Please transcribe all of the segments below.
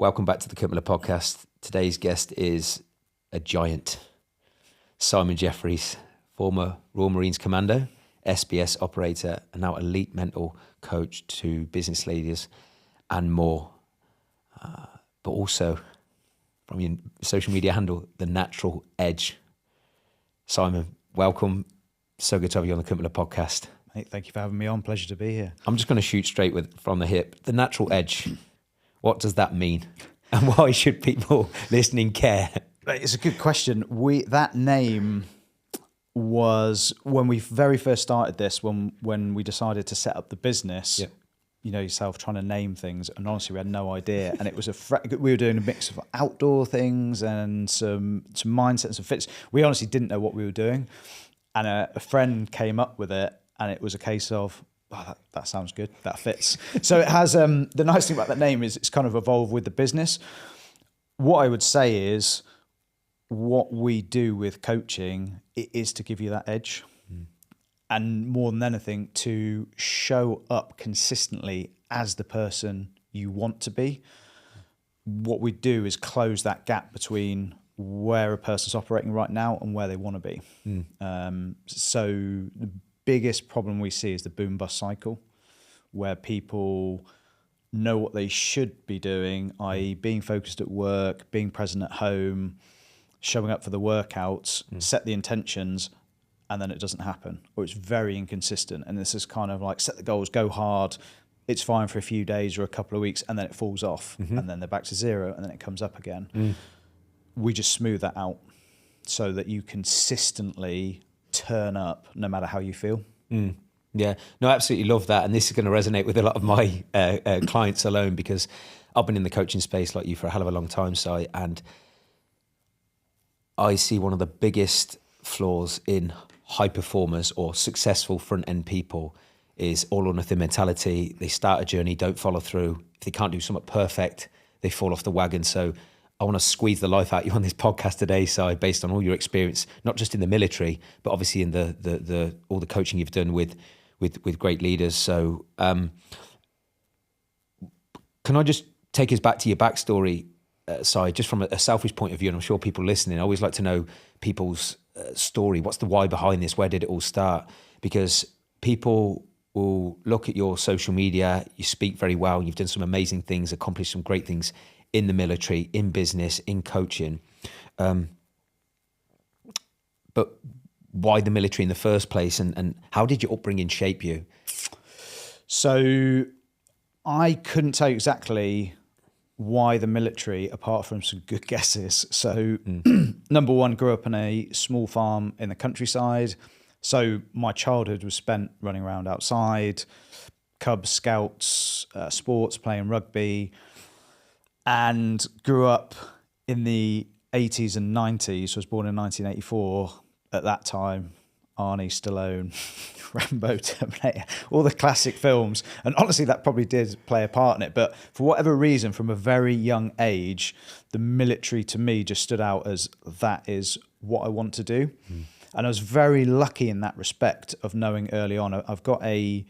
Welcome back to the Kirk Miller Podcast. Today's guest is a giant, Simon Jeffries, former Royal Marines Commando, SBS operator, and now elite mental coach to business leaders and more. But also, from your social media handle, The Natural Edge. Simon, welcome. So good to have you on the Kirk Miller Podcast. Hey, thank you for having me on. Pleasure to be here. I'm just going to shoot straight from the hip. The Natural Edge. What does that mean? And why should people listening care? It's a good question. That name was when we very first started this, when we decided to set up the business. Yep. You know yourself, trying to name things, and honestly, we had no idea. And it was we were doing a mix of outdoor things and some mindsets and some fits. We honestly didn't know what we were doing, and a friend came up with it, and it was a case of, oh, that sounds good, that fits. So it has, the nice thing about that name is it's kind of evolved with the business. What I would say is what we do with coaching is to give you that edge. And more than anything, to show up consistently as the person you want to be. What we do is close that gap between where a person's operating right now and where they want to be. So the biggest problem we see is the boom bust cycle, where people know what they should be doing, i.e. being focused at work, being present at home, showing up for the workouts, set the intentions, and then it doesn't happen, or it's very inconsistent. And this is kind of like set the goals, go hard, it's fine for a few days or a couple of weeks, and then it falls off, and then they're back to zero, and then it comes up again. We just smooth that out so that you consistently turn up no matter how you feel. Yeah, no, I absolutely love that. And this is going to resonate with a lot of my clients alone, because I've been in the coaching space like you for a hell of a long time, Si, and I see one of the biggest flaws in high performers or successful front end people is all or nothing mentality. They start a journey, don't follow through. If they can't do something perfect, they fall off the wagon. So I want to squeeze the life out of you on this podcast today, Si, based on all your experience, not just in the military, but obviously in the all the coaching you've done with great leaders. So can I just take us back to your backstory, Si, just from a selfish point of view, and I'm sure people listening, I always like to know people's story. What's the why behind this? Where did it all start? Because people will look at your social media, you speak very well, you've done some amazing things, accomplished some great things in the military, in business, in coaching. But why the military in the first place, and how did your upbringing shape you? So I couldn't tell you exactly why the military, apart from some good guesses. So number one, grew up on a small farm in the countryside. So my childhood was spent running around outside, Cubs, Scouts, sports, playing rugby, and grew up in the 80s and 90s. So I was born in 1984. At that time, Arnie, Stallone, Rambo, Terminator, all the classic films. And honestly, that probably did play a part in it. But for whatever reason, from a very young age, the military to me just stood out as that is what I want to do. And I was very lucky in that respect of knowing early on. I've got a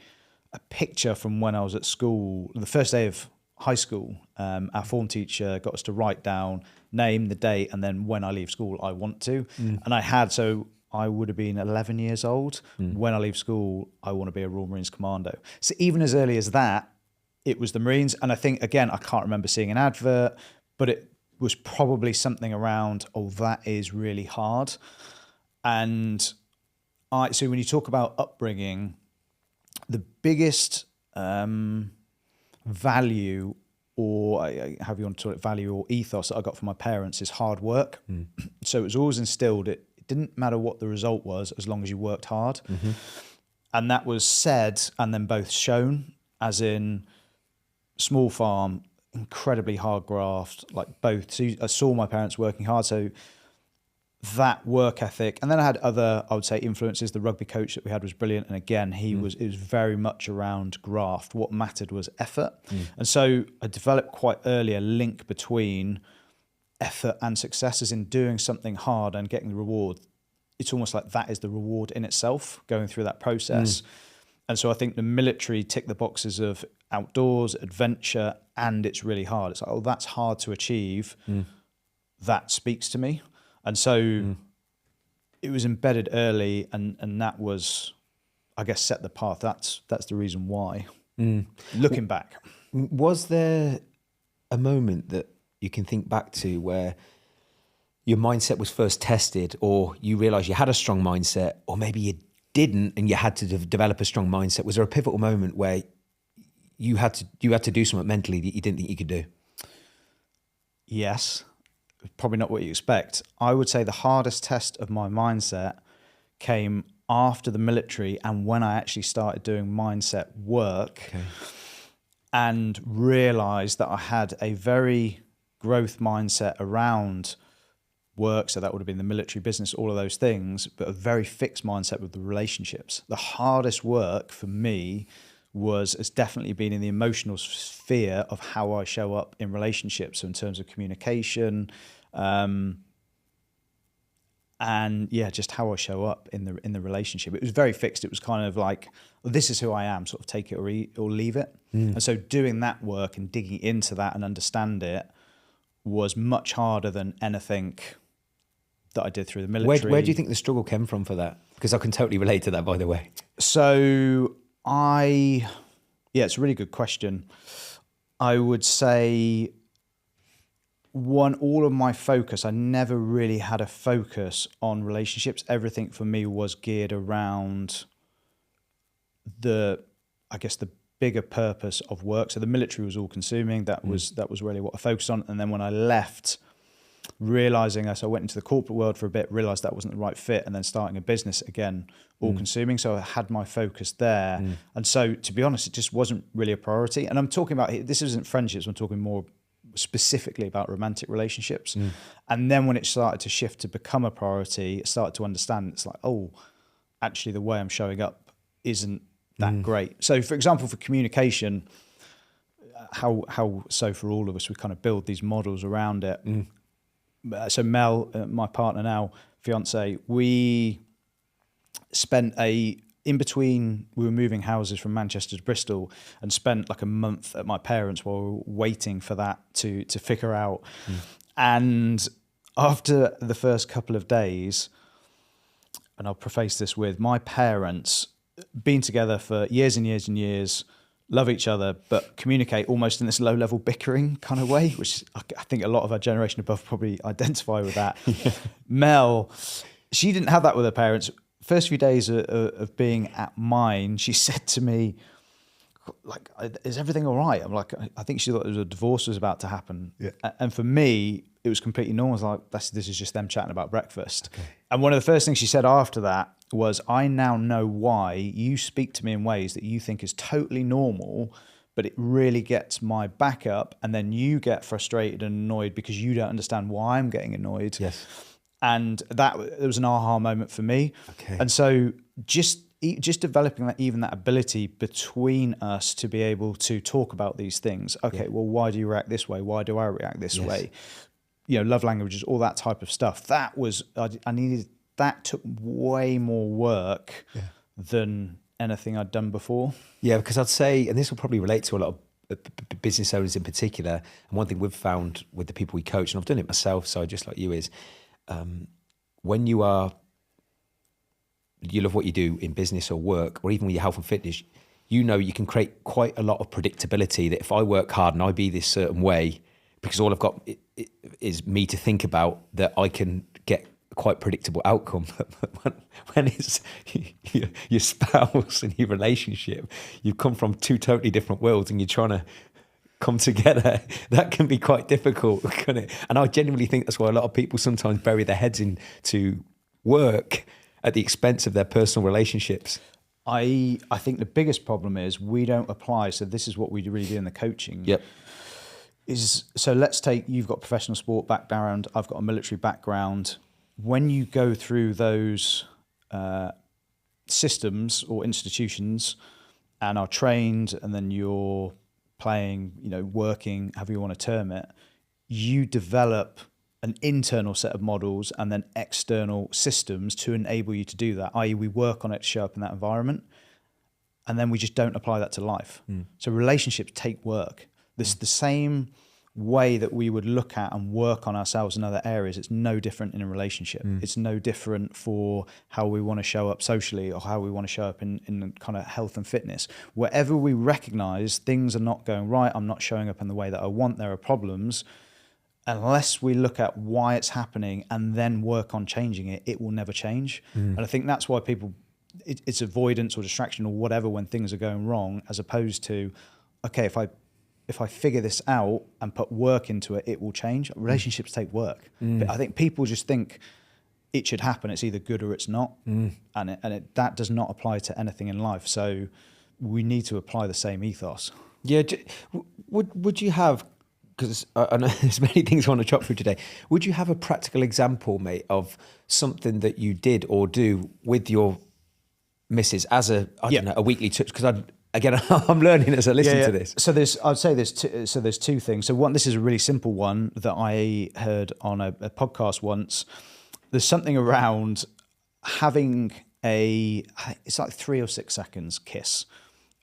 picture from when I was at school, the first day of high school. Our form teacher got us to write down name, the date, and then when I leave school, I want to. And I would have been 11 years old. When I leave school, I want to be a Royal Marines Commando. So even as early as that, it was the Marines. And I think, again, I can't remember seeing an advert, but it was probably something around, oh, that is really hard. And so when you talk about upbringing, the biggest value, or however you want to call it, value or ethos that I got from my parents is hard work. So it was always instilled, it didn't matter what the result was as long as you worked hard. And that was said and then both shown, as in small farm, incredibly hard graft, like both. So I saw my parents working hard. So that work ethic, and then I had other, I would say, influences. The rugby coach that we had was brilliant, and again, it was very much around graft. What mattered was effort, and so I developed quite early a link between effort and success, as in doing something hard and getting the reward. It's almost like that is the reward in itself, going through that process. And so I think the military ticked the boxes of outdoors, adventure, and it's really hard. It's like, oh, that's hard to achieve. That speaks to me. And so it was embedded early, and that was, I guess, set the path. That's the reason why. Looking back. Was there a moment that you can think back to where your mindset was first tested, or you realised you had a strong mindset, or maybe you didn't and you had to develop a strong mindset? Was there a pivotal moment where you had to do something mentally that you didn't think you could do? Yes. Probably not what you expect. I would say the hardest test of my mindset came after the military and when I actually started doing mindset work and realised that I had a very growth mindset around work. So that would have been the military, business, all of those things, but a very fixed mindset with the relationships. The hardest work for me has definitely been in the emotional sphere of how I show up in relationships. So in terms of communication, and just how I show up in the relationship. It was very fixed. It was kind of like, well, this is who I am, sort of take it or leave it. And so doing that work and digging into that and understand it was much harder than anything that I did through the military. Where do you think the struggle came from for that? Because I can totally relate to that, by the way. So it's a really good question. I would say all of my focus, I never really had a focus on relationships. Everything for me was geared around the bigger purpose of work. So the military was all consuming. That was really what I focused on. And then when I left, realizing as I went into the corporate world for a bit, realized that wasn't the right fit, and then starting a business again, all consuming. So I had my focus there. And so to be honest, it just wasn't really a priority. And I'm talking about, this isn't friendships, I'm talking more specifically about romantic relationships. And then when it started to shift to become a priority, I started to understand it's like, oh, actually the way I'm showing up isn't that great. So for example, for communication, how so for all of us, we kind of build these models around it. So Mel, my partner now, fiance, we spent in between, we were moving houses from Manchester to Bristol and spent like a month at my parents' while we were waiting for that to figure out. And after the first couple of days, and I'll preface this with, my parents, been together for years and years and years, love each other, but communicate almost in this low-level bickering kind of way, which I think a lot of our generation above probably identify with that. Mel, she didn't have that with her parents. First few days of being at mine, she said to me, like, is everything all right? I'm like, I think she thought a divorce was about to happen. Yeah. And for me, it was completely normal. I was like, this is just them chatting about breakfast. Okay. And one of the first things she said after that was, I now know why you speak to me in ways that you think is totally normal, but it really gets my back up. And then you get frustrated and annoyed because you don't understand why I'm getting annoyed. Yes. And it was an aha moment for me. Okay. And so just developing that ability between us to be able to talk about these things. Okay, well, why do you react this way? Why do I react this way? Love languages, all that type of stuff. That was, I needed, that took way more work than anything I'd done before. Yeah, because I'd say, and this will probably relate to a lot of business owners in particular, and one thing we've found with the people we coach, and I've done it myself, so just like you, is when you love what you do in business or work, or even with your health and fitness, you can create quite a lot of predictability that if I work hard and I be this certain way, because all I've got is me to think about, that I can get a quite predictable outcome. When it's your spouse and your relationship, you've come from two totally different worlds and you're trying to come together, that can be quite difficult, can it? And I genuinely think that's why a lot of people sometimes bury their heads into work at the expense of their personal relationships. I think the biggest problem is we don't apply. So this is what we really do in the coaching. Yep. So let's take, you've got a professional sport background, I've got a military background. When you go through those systems or institutions and are trained, and then you're playing, working, however you want to term it, you develop an internal set of models and then external systems to enable you to do that, i.e. we work on it to show up in that environment. and then we just don't apply that to life. So relationships take work. This the same way that we would look at and work on ourselves in other areas. It's no different in a relationship. It's no different for how we want to show up socially or how we want to show up in kind of health and fitness. Wherever we recognize things are not going right, I'm not showing up in the way that I want, there are problems, unless we look at why it's happening and then work on changing it, it will never change. And I think that's why people, it's avoidance or distraction or whatever when things are going wrong, as opposed to, okay, if I figure this out and put work into it, it will change. Relationships take work. But I think people just think it should happen. It's either good or it's not. That does not apply to anything in life. So we need to apply the same ethos. Yeah. Would you have, because I know there's many things I want to chop through today, would you have a practical example, mate, of something that you did or do with your missus as a weekly touch? Because I'm learning as I listen to this. So there's two things. So one, this is a really simple one that I heard on a podcast once. There's something around having it's like 3 or 6 seconds kiss,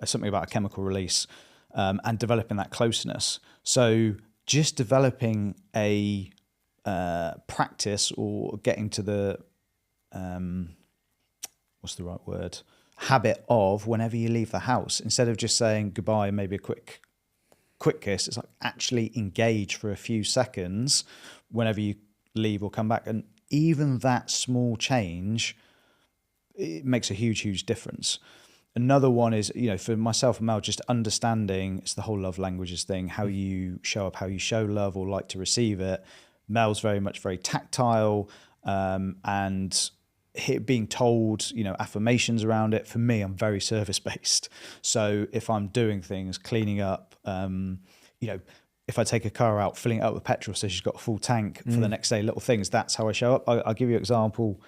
something about a chemical release, and developing that closeness. So just developing a practice or getting to the, what's the right word? Habit of whenever you leave the house, instead of just saying goodbye and maybe a quick kiss, it's like actually engage for a few seconds whenever you leave or come back. And even that small change, it makes a huge difference. Another one is, for myself and Mel, just understanding, it's the whole love languages thing, how you show up, how you show love or like to receive it. Mel's very tactile, and being told, affirmations around it. For me, I'm very service based. So if I'm doing things, cleaning up, if I take a car out, filling it up with petrol so she's got a full tank for the next day, little things, that's how I show up. I'll give you an example.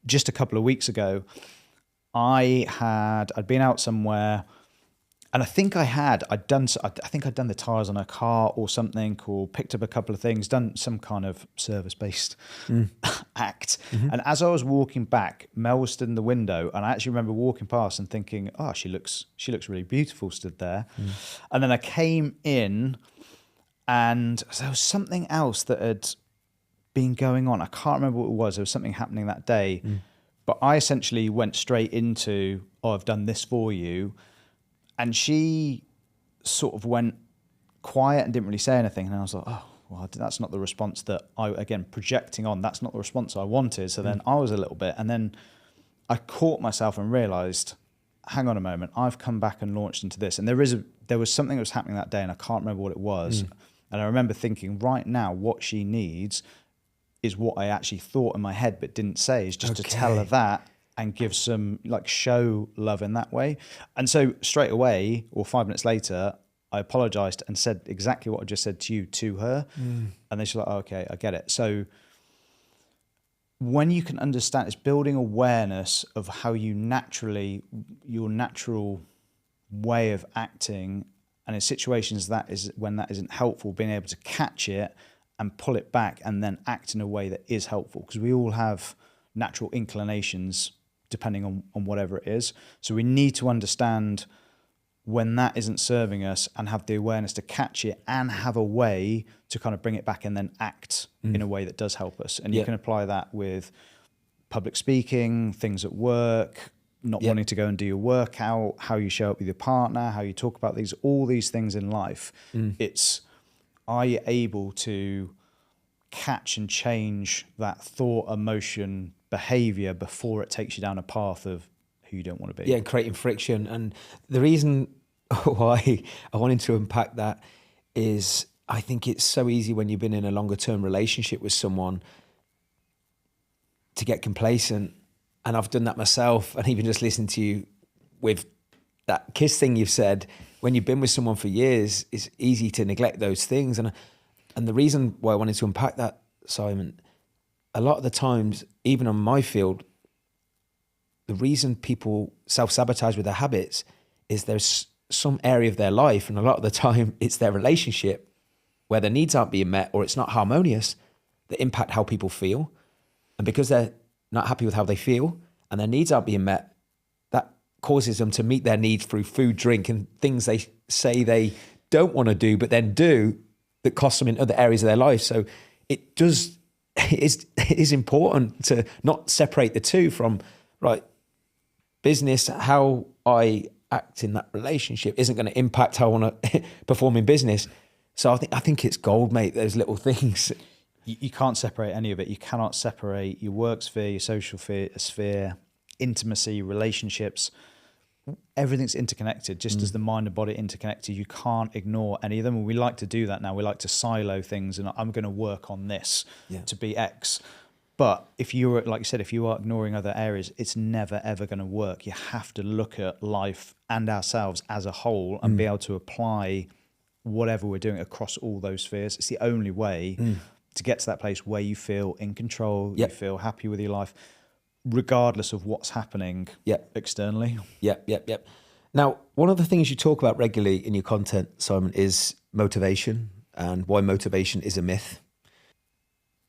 Just a couple of weeks ago, I'd been out somewhere, and I think I'd done the tires on a car or something, or picked up a couple of things, done some kind of service-based act. And as I was walking back, Mel was stood in the window, and I actually remember walking past and thinking, oh, she looks really beautiful stood there. And then I came in, and there was something else that had been going on. I can't remember what it was. There was something happening that day. But I essentially went straight into, oh, I've done this for you. And she sort of went quiet and didn't really say anything. And I was like, oh, well, that's not the response that projecting on, that's not the response I wanted. So then I was a little bit, and then I caught myself and realized, hang on a moment, I've come back and launched into this. And there was something that was happening that day, and I can't remember what it was. And I remember thinking, right now, what she needs is what I actually thought in my head but didn't say, is just to tell her that and give some, show love in that way. And so straight away, or 5 minutes later, I apologized and said exactly what I just said to you to her. And then she's like, oh, okay, I get it. So when you can understand, it's building awareness of how your natural way of acting, and in situations when that isn't helpful, being able to catch it and pull it back and then act in a way that is helpful. Because we all have natural inclinations depending on whatever it is. So we need to understand when that isn't serving us and have the awareness to catch it and have a way to kind of bring it back and then act in a way that does help us. And you can apply that with public speaking, things at work, not wanting to go and do your workout, how you show up with your partner, how you talk about all these things in life. It's, are you able to catch and change that thought, emotion, behavior before it takes you down a path of who you don't want to be? Yeah, creating friction. And the reason why I wanted to unpack that is I think it's so easy when you've been in a longer term relationship with someone to get complacent. And I've done that myself. And even just listening to you with that kiss thing you've said, when you've been with someone for years, it's easy to neglect those things. And the reason why I wanted to unpack that, Simon, a lot of the times, even on my field, the reason people self-sabotage with their habits is there's some area of their life, and a lot of the time it's their relationship where their needs aren't being met or it's not harmonious, that impact how people feel. And because they're not happy with how they feel and their needs aren't being met, that causes them to meet their needs through food, drink, and things they say they don't want to do, but then do, that costs them in other areas of their life. So it is important to not separate the two from, right, business, how I act in that relationship isn't going to impact how I want to perform in business. So I think it's gold, mate, those little things. You can't separate any of it. You cannot separate your work sphere, your social sphere, intimacy, relationships. Everything's interconnected, just as the mind and body interconnected. You can't ignore any of them. And we like to do that now. We like to silo things, and I'm going to work on this to be X. But if you're, like you said, if you are ignoring other areas, it's never, ever going to work. You have to look at life and ourselves as a whole and be able to apply whatever we're doing across all those spheres. It's the only way to get to that place where you feel in control, you feel happy with your life, regardless of what's happening externally. Yep. Now, one of the things you talk about regularly in your content, Simon, is motivation and why motivation is a myth.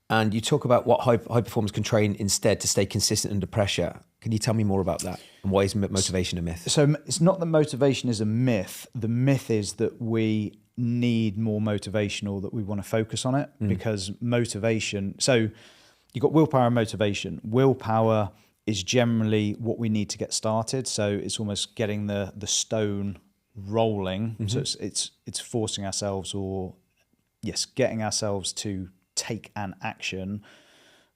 And you talk about what high performers can train instead to stay consistent under pressure. Can you tell me more about that? And why is motivation a myth? So it's not that motivation is a myth. The myth is that we need more motivation, or that we want to focus on it, because motivation... So you've got willpower and motivation. Willpower is generally what we need to get started. So it's almost getting the stone rolling. So it's forcing ourselves, or getting ourselves to take an action.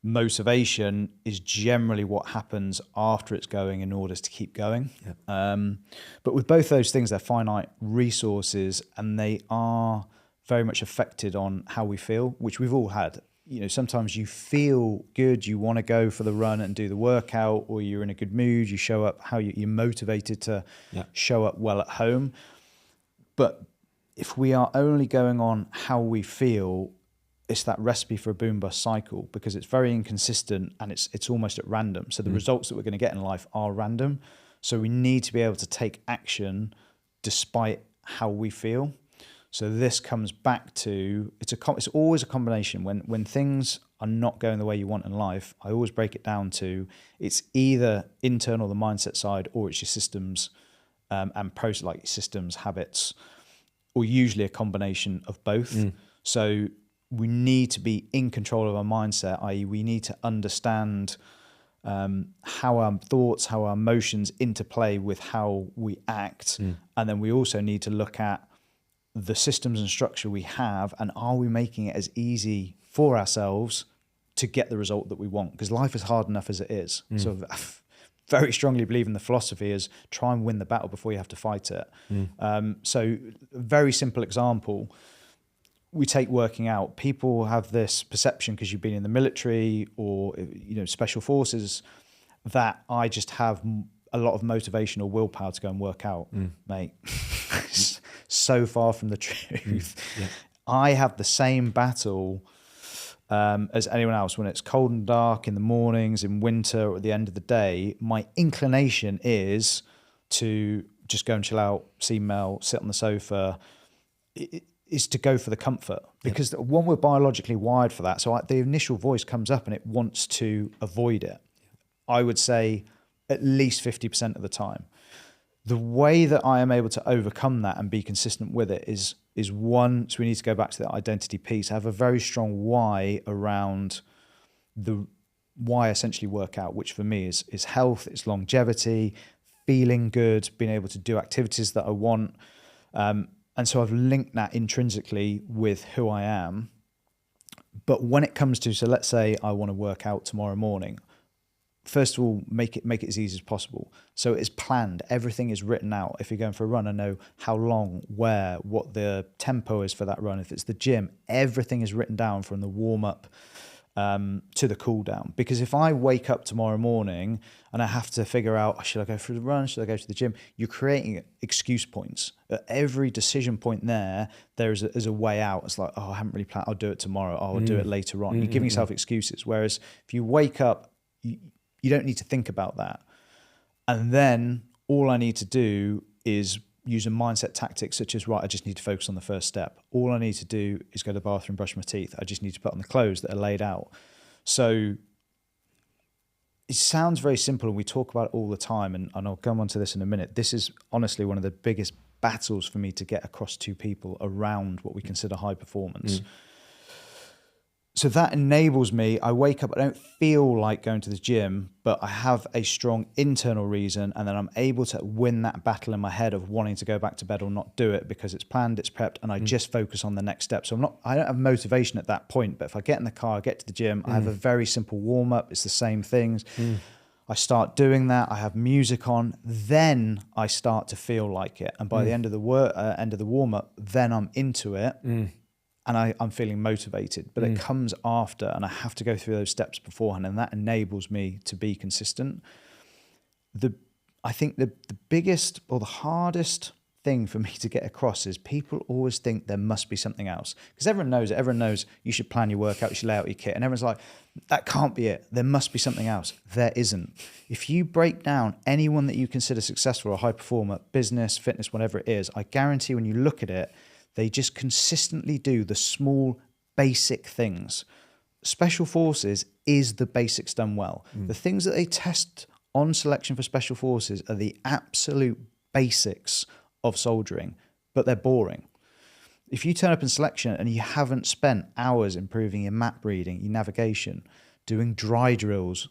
Motivation is generally what happens after it's going in order to keep going. But with both those things, they're finite resources, and they are very much affected on how we feel, which we've all had. You know, sometimes you feel good, you want to go for the run and do the workout, or you're in a good mood, you show up, you're motivated to show up well at home. But if we are only going on how we feel, it's that recipe for a boom bust cycle, because it's very inconsistent and it's almost at random. So the results that we're going to get in life are random. So we need to be able to take action despite how we feel. So this comes back to, it's always a combination. When things are not going the way you want in life, I always break it down to, it's either internal, the mindset side, or it's your systems and process, like systems, habits, or usually a combination of both. So we need to be in control of our mindset, i.e. we need to understand how our thoughts, how our emotions interplay with how we act. And then we also need to look at the systems and structure we have, and are we making it as easy for ourselves to get the result that we want? Because life is hard enough as it is. So I very strongly believe in the philosophy is try and win the battle before you have to fight it. So a very simple example, we take working out. People have this perception, because you've been in the military or special forces, that I just have a lot of motivation or willpower to go and work out. Mate, so far from the truth. I have the same battle as anyone else. When it's cold and dark in the mornings, in winter, or at the end of the day, my inclination is to just go and chill out, see Mel, sit on the sofa. Is to go for the comfort, because one, we're biologically wired for that. So the initial voice comes up and it wants to avoid it. I would say at least 50% of the time. The way that I am able to overcome that and be consistent with it is one, so we need to go back to the identity piece. I have a very strong why around the why I essentially work out, which for me is health, it's longevity, feeling good, being able to do activities that I want. And so I've linked that intrinsically with who I am. But when it comes to, so let's say I want to work out tomorrow morning, first of all, make it as easy as possible. So it's planned. Everything is written out. If you're going for a run, I know how long, where, what the tempo is for that run. If it's the gym, everything is written down from the warm up to the cool down. Because if I wake up tomorrow morning and I have to figure out, should I go for the run? Should I go to the gym? You're creating excuse points. At every decision point there is a way out. It's like, I haven't really planned. I'll do it tomorrow. I'll do it later on. You're giving yourself excuses. Whereas if you wake up, you don't need to think about that. And then all I need to do is use a mindset tactic such as, right, I just need to focus on the first step. All I need to do is go to the bathroom, brush my teeth. I just need to put on the clothes that are laid out. So it sounds very simple, and we talk about it all the time, and I'll come on to this in a minute. This is honestly one of the biggest battles for me to get across to people around what we consider high performance. So that enables me. I wake up, I don't feel like going to the gym, but I have a strong internal reason, and then I'm able to win that battle in my head of wanting to go back to bed or not do it because it's planned, it's prepped, and I just focus on the next step. So I don't have motivation at that point, but if I get in the car, I get to the gym, I have a very simple warm up. It's the same things. I start doing that. I have music on. Then I start to feel like it, and by the end of the warm up, then I'm into it. And I'm feeling motivated, but it comes after, and I have to go through those steps beforehand, and that enables me to be consistent. I think the biggest or the hardest thing for me to get across is people always think there must be something else, because everyone knows it. Everyone knows you should plan your workout, you should lay out your kit, and everyone's like, that can't be it. There must be something else. There isn't. If you break down anyone that you consider successful or a high performer, business, fitness, whatever it is, I guarantee when you look at it, they just consistently do the small, basic things. Special forces is the basics done well. The things that they test on selection for special forces are the absolute basics of soldiering, but they're boring. If you turn up in selection and you haven't spent hours improving your map reading, your navigation, doing dry drills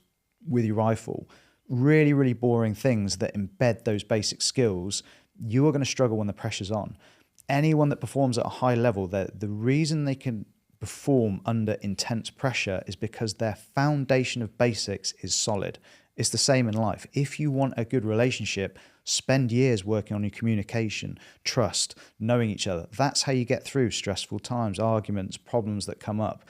with your rifle, really, really boring things that embed those basic skills, you are going to struggle when the pressure's on. Anyone that performs at a high level, the reason they can perform under intense pressure is because their foundation of basics is solid. It's the same in life. If you want a good relationship, spend years working on your communication, trust, knowing each other. That's how you get through stressful times, arguments, problems that come up.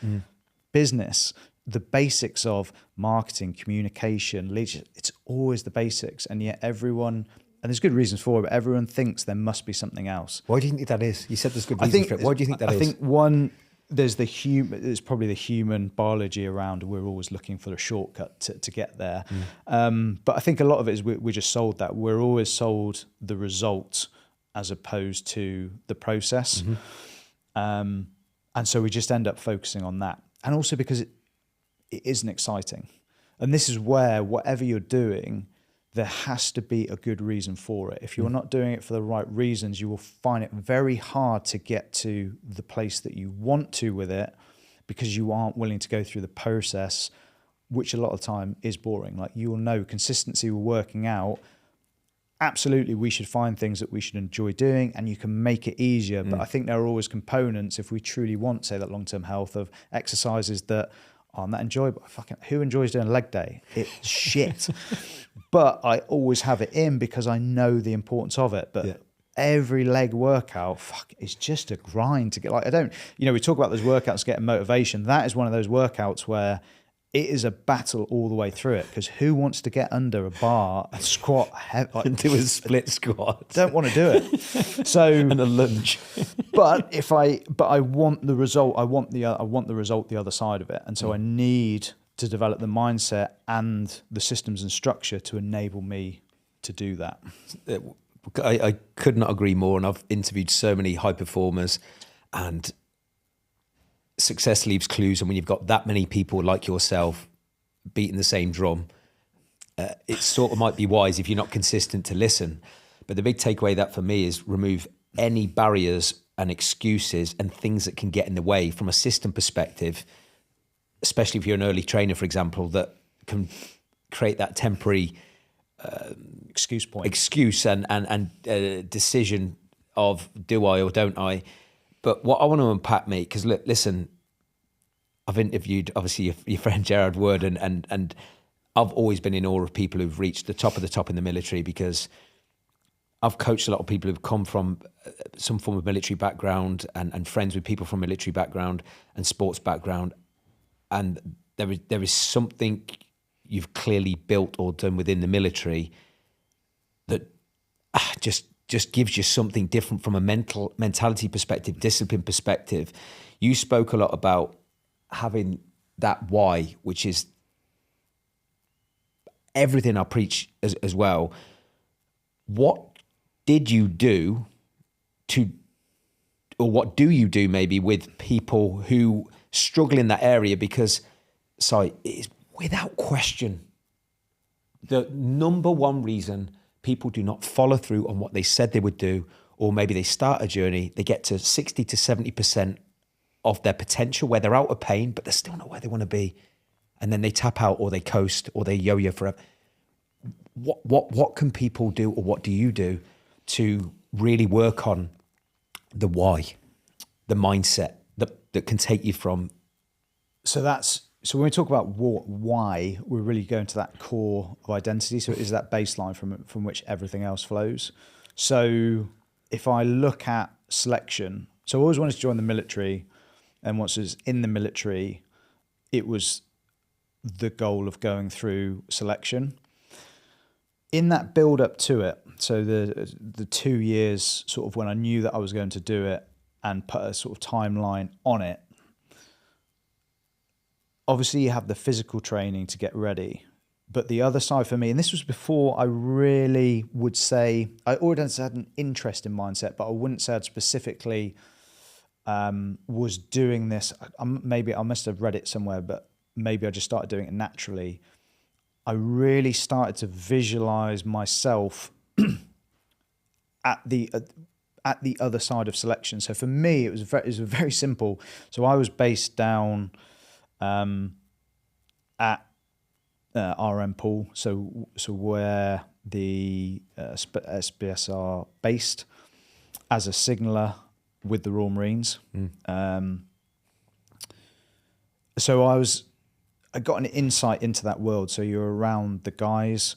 Business, the basics of marketing, communication, leadership, it's always the basics. And yet everyone... And there's good reasons for it, but everyone thinks there must be something else. Why do you think that is? You said there's good reasons for it. Why do you think that is? I think one, there's probably the human biology around. We're always looking for a shortcut to get there. But I think a lot of it is we're just sold that. We're always sold the result as opposed to the process. And so we just end up focusing on that. And also because it isn't exciting. And this is where whatever you're doing, there has to be a good reason for it. If you're not doing it for the right reasons, you will find it very hard to get to the place that you want to with it because you aren't willing to go through the process, which a lot of the time is boring. Like, you will know consistency with working out. Absolutely, we should find things that we should enjoy doing, and you can make it easier. But I think there are always components, if we truly want, say, that long-term health, of exercises that aren't that enjoyable. Who enjoys doing leg day? It's shit. But I always have it in because I know the importance of it. But every leg workout, it's just a grind to get. Like, we talk about those workouts getting motivation. That is one of those workouts where it is a battle all the way through it, because who wants to get under a bar and squat and do a split squat? Don't want to do it. So and a lunge. but I want the result. I want the result the other side of it, and so I need to develop the mindset and the systems and structure to enable me to do that. I could not agree more, and I've interviewed so many high performers, and success leaves clues. And when you've got that many people like yourself beating the same drum, it sort of might be wise, if you're not consistent, to listen. But the big takeaway that for me is remove any barriers and excuses and things that can get in the way from a system perspective, especially if you're an early trainer, for example, that can create that temporary excuse and decision of, do I or don't I? But what I want to unpack, mate, because listen, I've interviewed obviously your friend Gerard Wood, and I've always been in awe of people who've reached the top of the top in the military, because I've coached a lot of people who've come from some form of military background, and friends with people from military background and sports background. And there is something you've clearly built or done within the military that just gives you something different from a mentality perspective, discipline perspective. You spoke a lot about having that why, which is everything I preach as well. What did you do or what do you do maybe with people who struggle in that area? Because, it is without question the number one reason people do not follow through on what they said they would do, or maybe they start a journey, they get to 60 to 70% of their potential where they're out of pain, but they're still not where they want to be. And then they tap out, or they coast, or they yo-yo forever. What can people do, or what do you do to really work on the why, the mindset that can take you from? So when we talk about why, we're really going to that core of identity. So it is that baseline from which everything else flows. So if I look at selection, so I always wanted to join the military, and once I was in the military, it was the goal of going through selection. In that build up to it, so the 2 years sort of when I knew that I was going to do it and put a sort of timeline on it, obviously you have the physical training to get ready, but the other side for me, and this was before I really would say, I already had an interest in mindset, but I wouldn't say I'd specifically was doing this. Maybe I must have read it somewhere, but maybe I just started doing it naturally. I really started to visualize myself at the other side of selection. So for me, it was very simple. So I was based down at RM Pool, so where the SBS are based, as a signaller with the Royal Marines. So I got an insight into that world. So you're around the guys,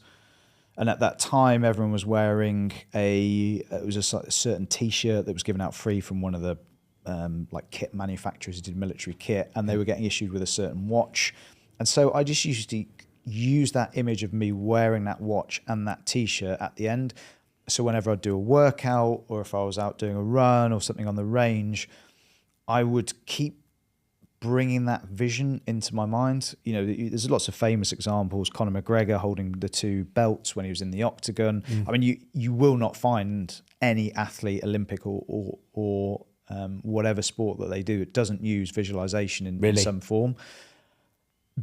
and at that time, everyone was wearing a certain T-shirt that was given out free from one of the like kit manufacturers who did military kit, and they were getting issued with a certain watch. And so I just used to use that image of me wearing that watch and that T-shirt at the end. So whenever I'd do a workout, or if I was out doing a run or something on the range, I would keep bringing that vision into my mind. You know, there's lots of famous examples. Conor McGregor holding the 2 belts when he was in the octagon. I mean, you will not find any athlete, Olympic or whatever sport that they do, it doesn't use visualization in some form,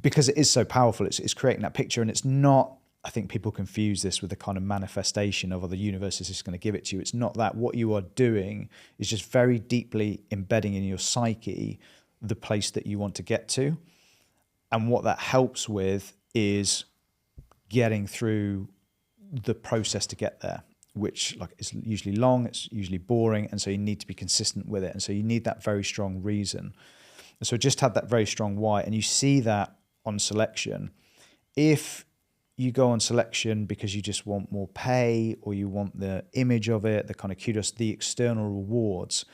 because it is so powerful. It's creating that picture, and it's not, I think people confuse this with the kind of manifestation of, the universe is just going to give it to you. It's not that. What you are doing is just very deeply embedding in your psyche the place that you want to get to. And what that helps with is getting through the process to get there, which is usually long, it's usually boring, and so you need to be consistent with it. And so you need that very strong reason. And so just have that very strong why, and you see that on selection. If you go on selection because you just want more pay, or you want the image of it, the kind of kudos, the external rewards,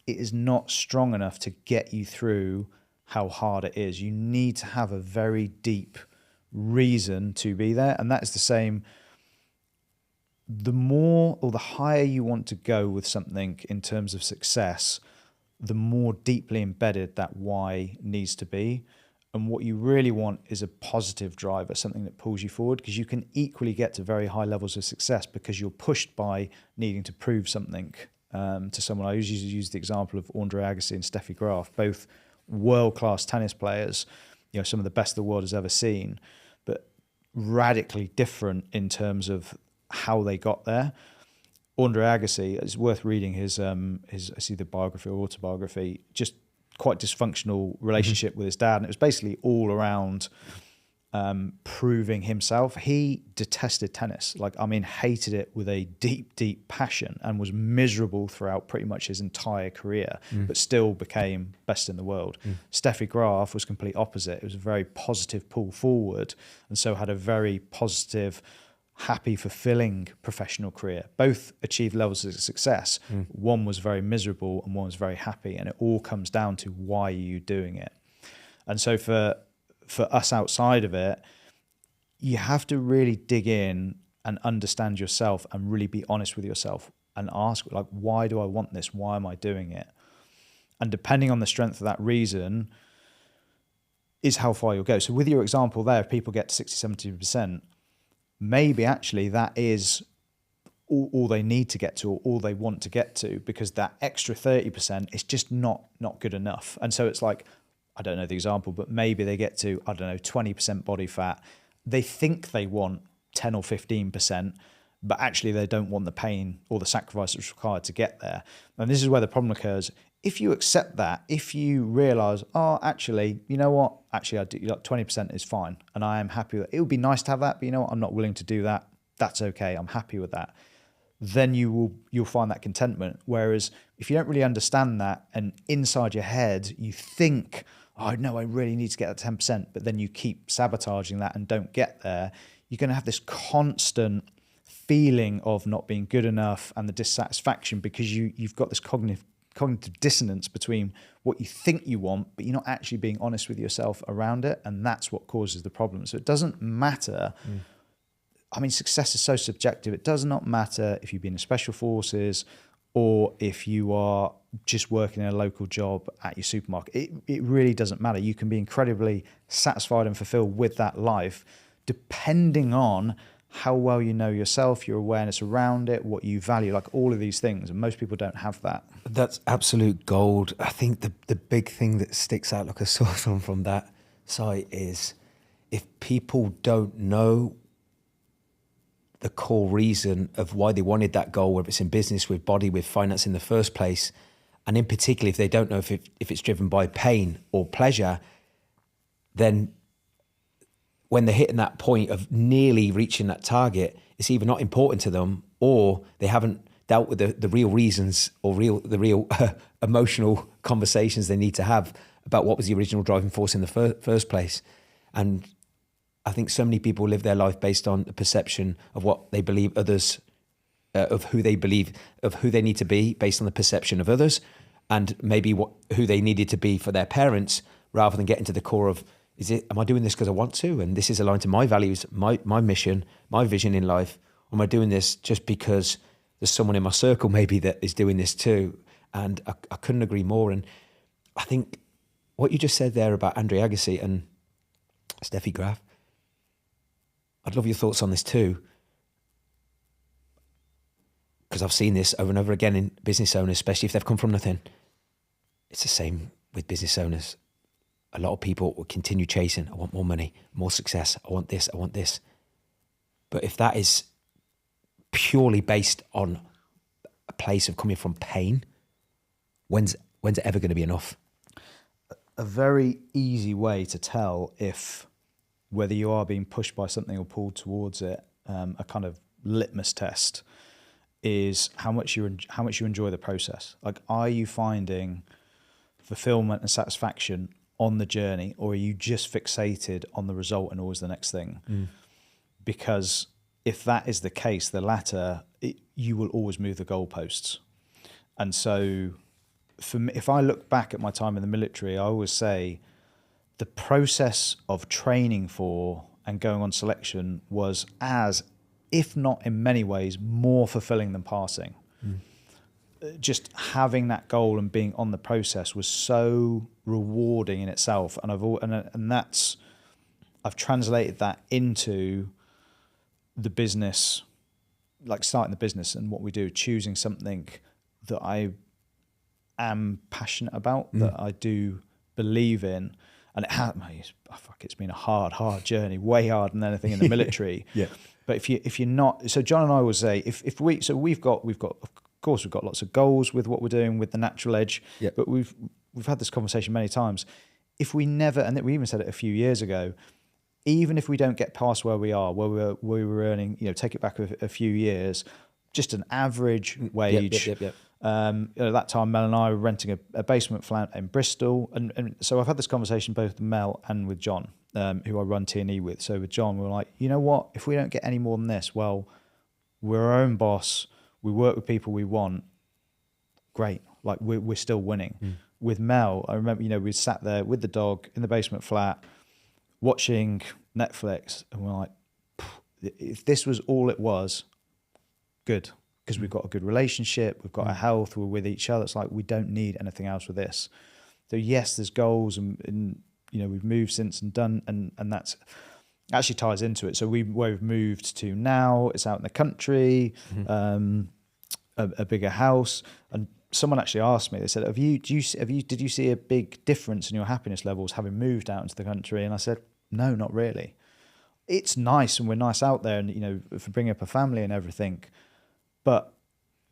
it is not strong enough to get you through how hard it is. You need to have a very deep reason to be there. And that is the same. The more or the higher you want to go with something in terms of success, the more deeply embedded that why needs to be. And what you really want is a positive driver, something that pulls you forward, because you can equally get to very high levels of success because you're pushed by needing to prove something to someone. I usually use the example of Andre Agassi and Steffi Graf, both world-class tennis players, some of the best the world has ever seen, but radically different in terms of how they got there. Andre Agassi, it's worth reading his it's either biography or autobiography, just quite dysfunctional relationship with his dad. And it was basically all around proving himself. He detested tennis, hated it with a deep, deep passion, and was miserable throughout pretty much his entire career, but still became best in the world. Steffi Graf was complete opposite. It was a very positive pull forward, and so had a very positive, happy, fulfilling professional career. Both achieved levels of success. One was very miserable and one was very happy, and it all comes down to why are you doing it. And so for us outside of it, you have to really dig in and understand yourself and really be honest with yourself and ask, why do I want this? Why am I doing it? And depending on the strength of that reason is how far you'll go. So with your example there, if people get to 60, 70%, maybe actually that is all they need to get to, or all they want to get to, because that extra 30% is just not good enough. And so it's I don't know the example, but maybe they get to, 20% body fat. They think they want 10 or 15%, but actually they don't want the pain or the sacrifice that's required to get there. And this is where the problem occurs. If you accept that, if you realize, oh, actually, you know what? Actually, I do, like 20% is fine. And I am happy with it. It would be nice to have that, but you know what? I'm not willing to do that. That's okay. I'm happy with that. Then you'll find that contentment. Whereas if you don't really understand that, and inside your head you think, oh no, I really need to get that 10%, but then you keep sabotaging that and don't get there, you're going to have this constant feeling of not being good enough and the dissatisfaction, because you've got this cognitive dissonance between what you think you want, but you're not actually being honest with yourself around it, and that's what causes the problem. So it doesn't matter. I mean, success is so subjective. It does not matter if you've been in special forces or if you are just working in a local job at your supermarket. It really doesn't matter. You can be incredibly satisfied and fulfilled with that life, depending on how well you know yourself, your awareness around it, what you value, like all of these things. And most people don't have that. That's absolute gold. I think the big thing that sticks out like a sore thumb from that site is if people don't know the core reason of why they wanted that goal, whether it's in business, with body, with finance in the first place, and in particular, if they don't know if it's driven by pain or pleasure, then when they're hitting that point of nearly reaching that target, it's either not important to them or they haven't dealt with the real reasons or the real emotional conversations they need to have about what was the original driving force in the first place. And I think so many people live their life based on the perception of what they believe others, of who they believe, of who they need to be based on the perception of others, and maybe who they needed to be for their parents, rather than getting to the core of, am I doing this because I want to, and this is aligned to my values, my mission, my vision in life? Or am I doing this just because there's someone in my circle maybe that is doing this too? And I couldn't agree more. And I think what you just said there about Andre Agassi and Steffi Graf, I'd love your thoughts on this too, because I've seen this over and over again in business owners, especially if they've come from nothing. It's the same with business owners. A lot of people will continue chasing, I want more money, more success, I want this, I want this. But if that is purely based on a place of coming from pain, when's it ever going to be enough? A very easy way to tell if whether you are being pushed by something or pulled towards it, a kind of litmus test, is how much you enjoy the process. Like, are you finding fulfillment and satisfaction on the journey, or are you just fixated on the result and always the next thing? Because if that is the case, the latter, you will always move the goalposts. And so for me, if I look back at my time in the military, I always say the process of training for and going on selection was as, if not in many ways, more fulfilling than passing. Just having that goal and being on the process was so rewarding in itself. And I've translated that into the business, like starting the business and what we do, choosing something that I am passionate about, that I do believe in. And it's been a hard journey, way harder than anything in the military. Yeah. But if you're not, so John and I will say, we've got, of course, we've got lots of goals with what we're doing with the Natural Edge. Yeah. But we've had this conversation many times. If we never, and we even said it a few years ago, even if we don't get past where we are, where we were earning, take it back a few years, just an average wage. Yep. At that time, Mel and I were renting a basement flat in Bristol. And so I've had this conversation both with Mel and with John, who I run T&E with. So with John, we were like, you know what? If we don't get any more than this, well, we're our own boss. We work with people we want. Great. Like, we're still winning. With Mel, I remember, we sat there with the dog in the basement flat watching Netflix, and we're like, if this was all it was, good. Because we've got a good relationship, we've got our health, we're with each other. It's like, we don't need anything else with this. So yes, there's goals, and we've moved since and done, and that's actually ties into it. So where we've moved to now, it's out in the country, a bigger house. And someone actually asked me, they said, did you see a big difference in your happiness levels having moved out into the country? And I said, no, not really. it's nice and we're nice out there, and, you know, for bringing up a family and everything. But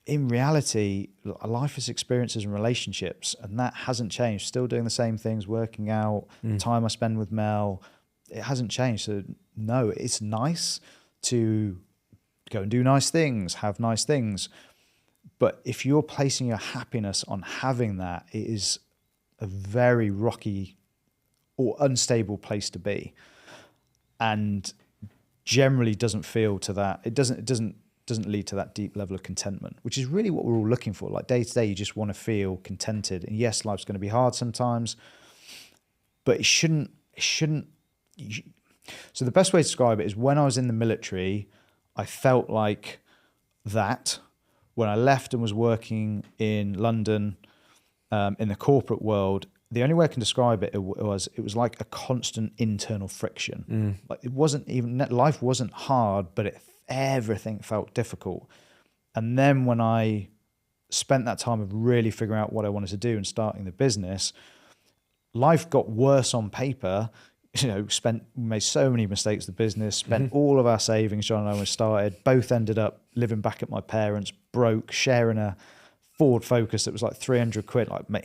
in reality, life is experiences and relationships, and that hasn't changed. Still doing the same things, working out, time I spend with Mel, it hasn't changed. So no, it's nice to go and do nice things, have nice things. But if you're placing your happiness on having that, it is a very rocky or unstable place to be, and generally doesn't feel to that. It doesn't lead to that deep level of contentment, which is really what we're all looking for. Like day to day, you just want to feel contented. And yes, life's going to be hard sometimes, but it shouldn't. So the best way to describe it is, when I was in the military, I felt like that. When I left and was working in London, in the corporate world, the only way I can describe it was like a constant internal friction. Like it wasn't even, life wasn't hard, but everything felt difficult. And then when I spent that time of really figuring out what I wanted to do and starting the business, life got worse on paper. You know, made so many mistakes with the business, spent all of our savings, John and I, when we started, both ended up living back at my parents', broke, sharing a Ford Focus that was like 300 quid, like me.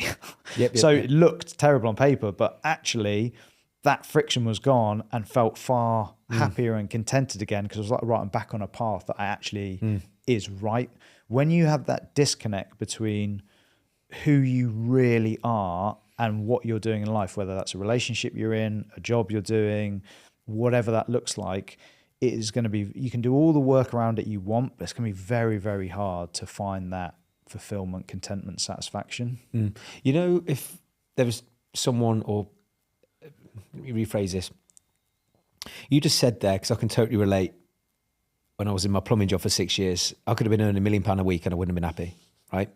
So it looked terrible on paper, but actually that friction was gone and felt far happier and contented again, because I was like, right, I'm back on a path that I actually is right. When you have that disconnect between who you really are and what you're doing in life, whether that's a relationship you're in, a job you're doing, whatever that looks like, it is going to be, you can do all the work around it you want, but it's going to be very, very hard to find that fulfillment, contentment, satisfaction. You know, if there was someone, or let me rephrase this. You just said there, because I can totally relate. When I was in my plumbing job for 6 years, I could have been earning £1 million a week and I wouldn't have been happy, right?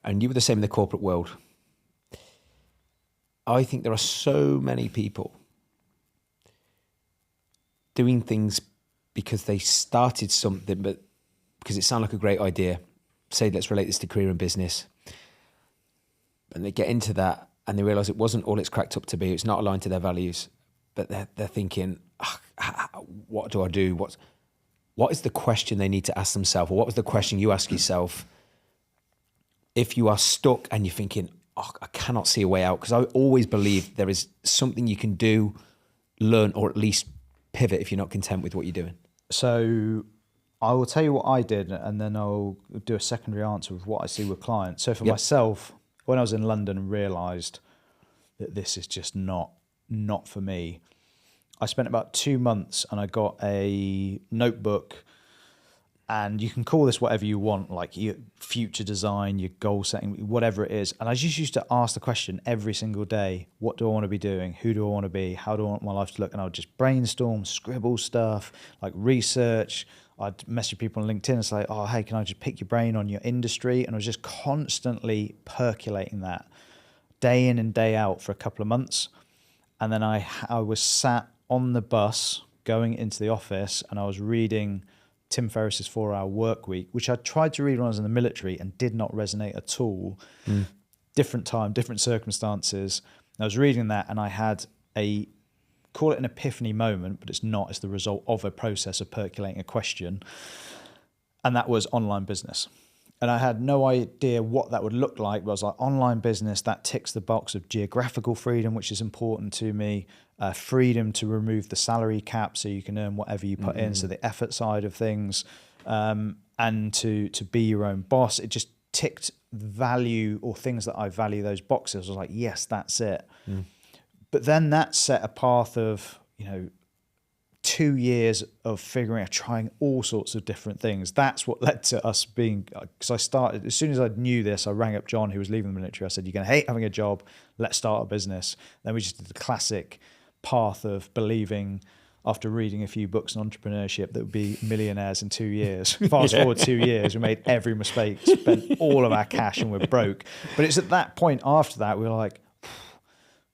And you were the same in the corporate world. I think there are so many people doing things because they started something, but because it sounded like a great idea. Say, let's relate this to career and business. And they get into that and they realize it wasn't all it's cracked up to be. It's not aligned to their values. But they're thinking, what do I do? What is the question they need to ask themselves? Or what was the question you ask yourself if you are stuck and you're thinking, I cannot see a way out? Because I always believe there is something you can do, learn, or at least pivot if you're not content with what you're doing. So I will tell you what I did, and then I'll do a secondary answer of what I see with clients. So for myself, when I was in London and realised that this is just not for me, I spent about 2 months and I got a notebook, and you can call this whatever you want, like your future design, your goal setting, whatever it is. And I just used to ask the question every single day, what do I want to be doing? Who do I want to be? How do I want my life to look? And I would just brainstorm, scribble stuff, like research. I'd message people on LinkedIn and say, oh, hey, can I just pick your brain on your industry? And I was just constantly percolating that day in and day out for a couple of months. And then I was sat on the bus going into the office, and I was reading Tim Ferriss's 4-Hour Work Week, which I tried to read when I was in the military and did not resonate at all. Different time, different circumstances. And I was reading that and I had call it an epiphany moment, but it's not. It's the result of a process of percolating a question. And that was online business. And I had no idea what that would look like, but I was like, online business, that ticks the box of geographical freedom, which is important to me, freedom to remove the salary cap so you can earn whatever you put in, so the effort side of things, and to be your own boss. It just ticked value or things that I value, those boxes. I was like, yes, that's it. But then that set a path of, 2 years of figuring out, trying all sorts of different things. That's what led to us being, because I started, as soon as I knew this, I rang up John, who was leaving the military. I said, you're going to hate having a job. Let's start a business. Then we just did the classic path of believing, after reading a few books on entrepreneurship, that would be millionaires in 2 years. Fast forward 2 years, we made every mistake, spent all of our cash, and we're broke. But it's at that point after that, we were like,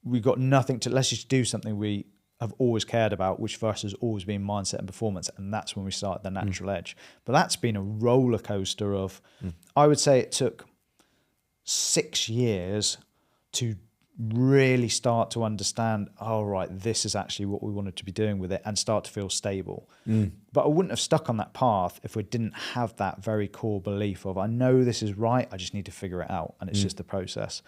we've got nothing to, let's just do something we have always cared about, which for us has always been mindset and performance. And that's when we started the Natural Edge. But that's been a roller coaster of, I would say it took 6 years to really start to understand, oh, right, this is actually what we wanted to be doing with it, and start to feel stable. But I wouldn't have stuck on that path if we didn't have that very core belief of, I know this is right, I just need to figure it out, and it's just a process.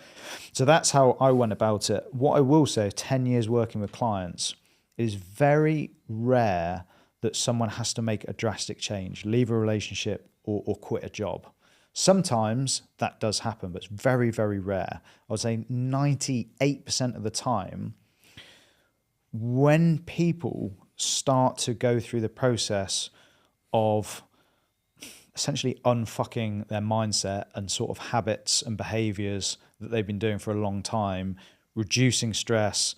So that's how I went about it. What I will say, 10 years working with clients, it is very rare that someone has to make a drastic change, leave a relationship or quit a job. Sometimes that does happen, but it's very, very rare. I would say 98% of the time, when people start to go through the process of essentially unfucking their mindset and sort of habits and behaviors that they've been doing for a long time, reducing stress,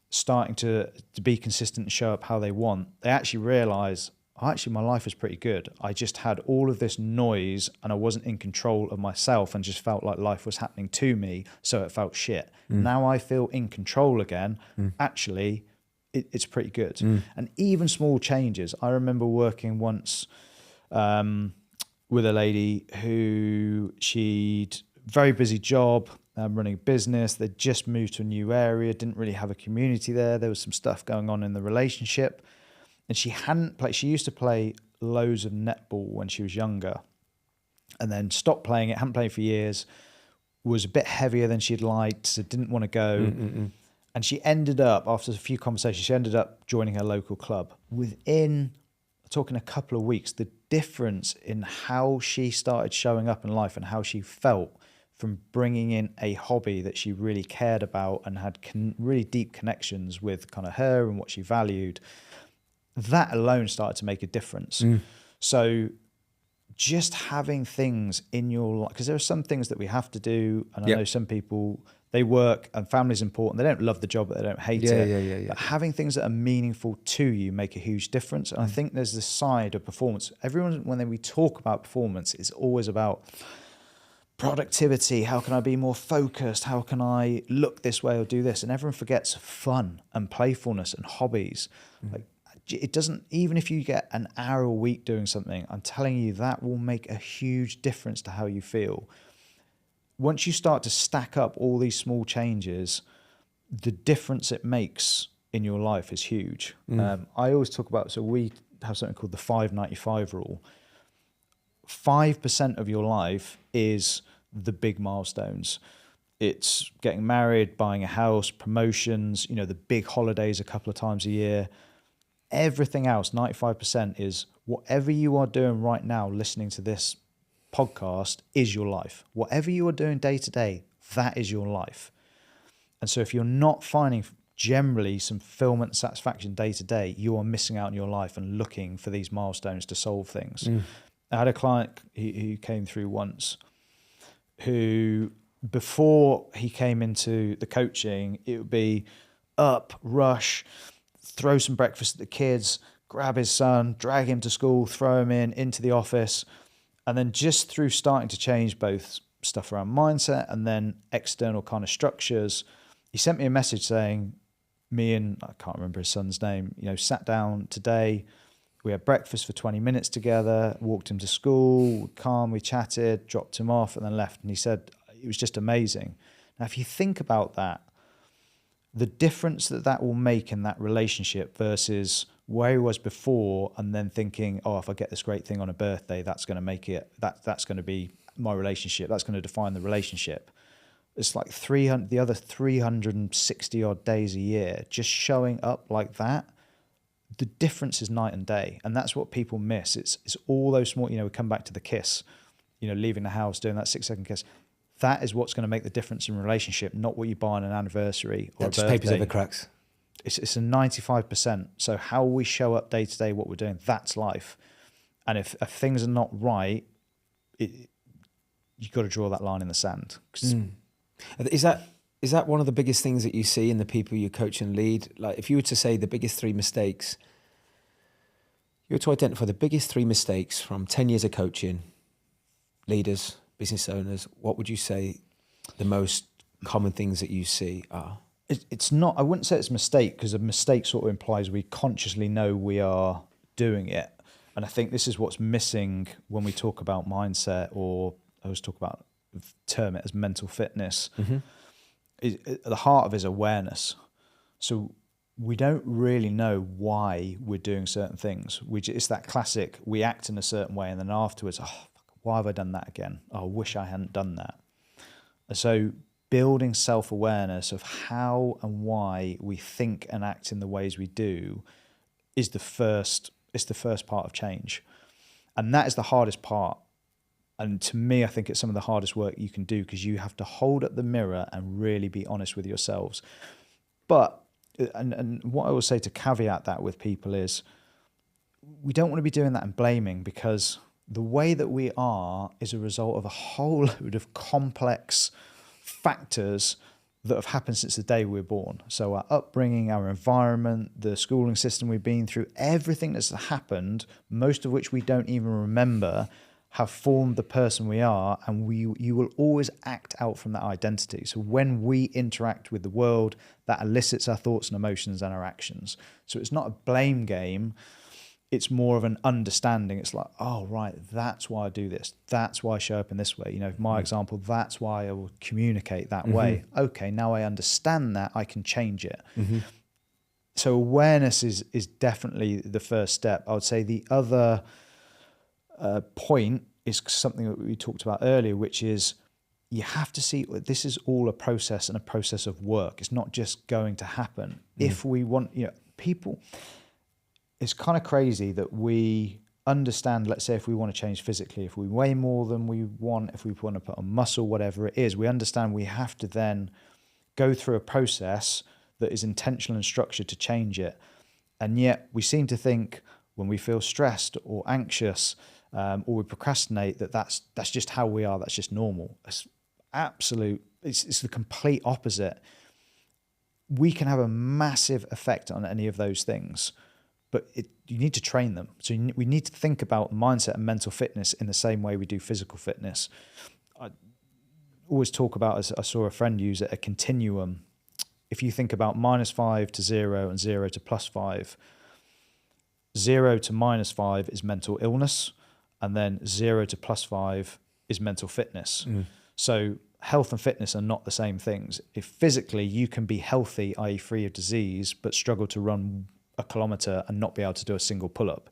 starting to be consistent and show up how they want, they actually realize, actually, my life is pretty good. I just had all of this noise and I wasn't in control of myself and just felt like life was happening to me, so it felt shit. Now I feel in control again. Actually, it's pretty good. And even small changes. I remember working once with a lady who she'd very busy job, running a business. They'd just moved to a new area, didn't really have a community there. There was some stuff going on in the relationship. And she hadn't played, she used to play loads of netball when she was younger and then stopped playing it, hadn't played for years, was a bit heavier than she'd liked, so didn't want to go. And she ended up, after a few conversations, she ended up joining her local club. Within, talking a couple of weeks, the difference in how she started showing up in life and how she felt from bringing in a hobby that she really cared about and had really deep connections with kind of her and what she valued, that alone started to make a difference. So just having things in your life, because there are some things that we have to do, and I know some people, they work and family's important. They don't love the job, but they don't hate it. But having things that are meaningful to you make a huge difference. And I think there's this side of performance. Everyone, when we talk about performance, it's always about productivity. How can I be more focused? How can I look this way or do this? And everyone forgets fun and playfulness and hobbies. Like, it doesn't, even if you get an hour a week doing something, I'm telling you that will make a huge difference to how you feel. Once you start to stack up all these small changes, the difference it makes in your life is huge. I always talk about, so we have something called the 595 rule. 5% of your life is the big milestones. It's getting married, buying a house, promotions, the big holidays a couple of times a year. Everything else, 95%, is whatever you are doing right now, listening to this podcast, is your life. Whatever you are doing day to day, that is your life. And so if you're not finding generally some fulfillment and satisfaction day to day, you are missing out in your life and looking for these milestones to solve things. I had a client who came through once who, before he came into the coaching, it would be up, rush, throw some breakfast at the kids, grab his son, drag him to school, throw him into the office. And then just through starting to change both stuff around mindset and then external kind of structures, he sent me a message saying, me and, I can't remember his son's name, sat down today, we had breakfast for 20 minutes together, walked him to school, calm, we chatted, dropped him off and then left. And he said, it was just amazing. Now, if you think about that, the difference that will make in that relationship versus where he was before and then thinking, oh, if I get this great thing on a birthday, that's going to make it, that's going to be my relationship. That's going to define the relationship. It's like the other 360 odd days a year, just showing up like that, the difference is night and day. And that's what people miss. It's all those small, we come back to the kiss, leaving the house, doing that 6-second kiss. That is what's going to make the difference in a relationship, not what you buy on an anniversary or a birthday. Papers over cracks. It's a 95%. So how we show up day to day, what we're doing, that's life. And if things are not right, you've got to draw that line in the sand. Is that one of the biggest things that you see in the people you coach and lead? Like, if you were to say the biggest 3 mistakes, you were to identify the biggest 3 mistakes from 10 years of coaching, leaders, business owners, what would you say the most common things that you see are? It's not, I wouldn't say it's a mistake, because a mistake sort of implies we consciously know we are doing it. And I think this is what's missing when we talk about mindset, or I always talk about, term it as mental fitness. at the heart of it is awareness. So we don't really know why we're doing certain things. It's that classic, we act in a certain way and then afterwards, why have I done that again? I wish I hadn't done that. So building self-awareness of how and why we think and act in the ways we do is the first part of change. And that is the hardest part. And to me, I think it's some of the hardest work you can do, because you have to hold up the mirror and really be honest with yourselves. But, and what I will say to caveat that with people is, we don't want to be doing that and blaming, because the way that we are is a result of a whole load of complex factors that have happened since the day we were born. So our upbringing, our environment, the schooling system we've been through, everything that's happened, most of which we don't even remember, have formed the person we are, and you will always act out from that identity. So when we interact with the world, that elicits our thoughts and emotions and our actions. So it's not a blame game. It's more of an understanding. It's like, oh, right, that's why I do this. That's why I show up in this way. You know, my example, that's why I will communicate that way. Okay, now I understand that, I can change it. So awareness is definitely the first step. I would say the other point is something that we talked about earlier, which is you have to see this is all a process and a process of work. It's not just going to happen. If we want, people... It's kind of crazy that we understand, let's say if we want to change physically, if we weigh more than we want, if we want to put on muscle, whatever it is, we understand we have to then go through a process that is intentional and structured to change it. And yet we seem to think when we feel stressed or anxious or we procrastinate that's just how we are, that's just normal. It's the complete opposite. We can have a massive effect on any of those things, but you need to train them. So we need to think about mindset and mental fitness in the same way we do physical fitness. I always talk about, as I saw a friend use it, a continuum. If you think about -5 to 0 and 0 to +5, 0 to -5 is mental illness, and then 0 to +5 is mental fitness. So health and fitness are not the same things. If physically you can be healthy, i.e. free of disease, but struggle to run a kilometer and not be able to do a single pull-up,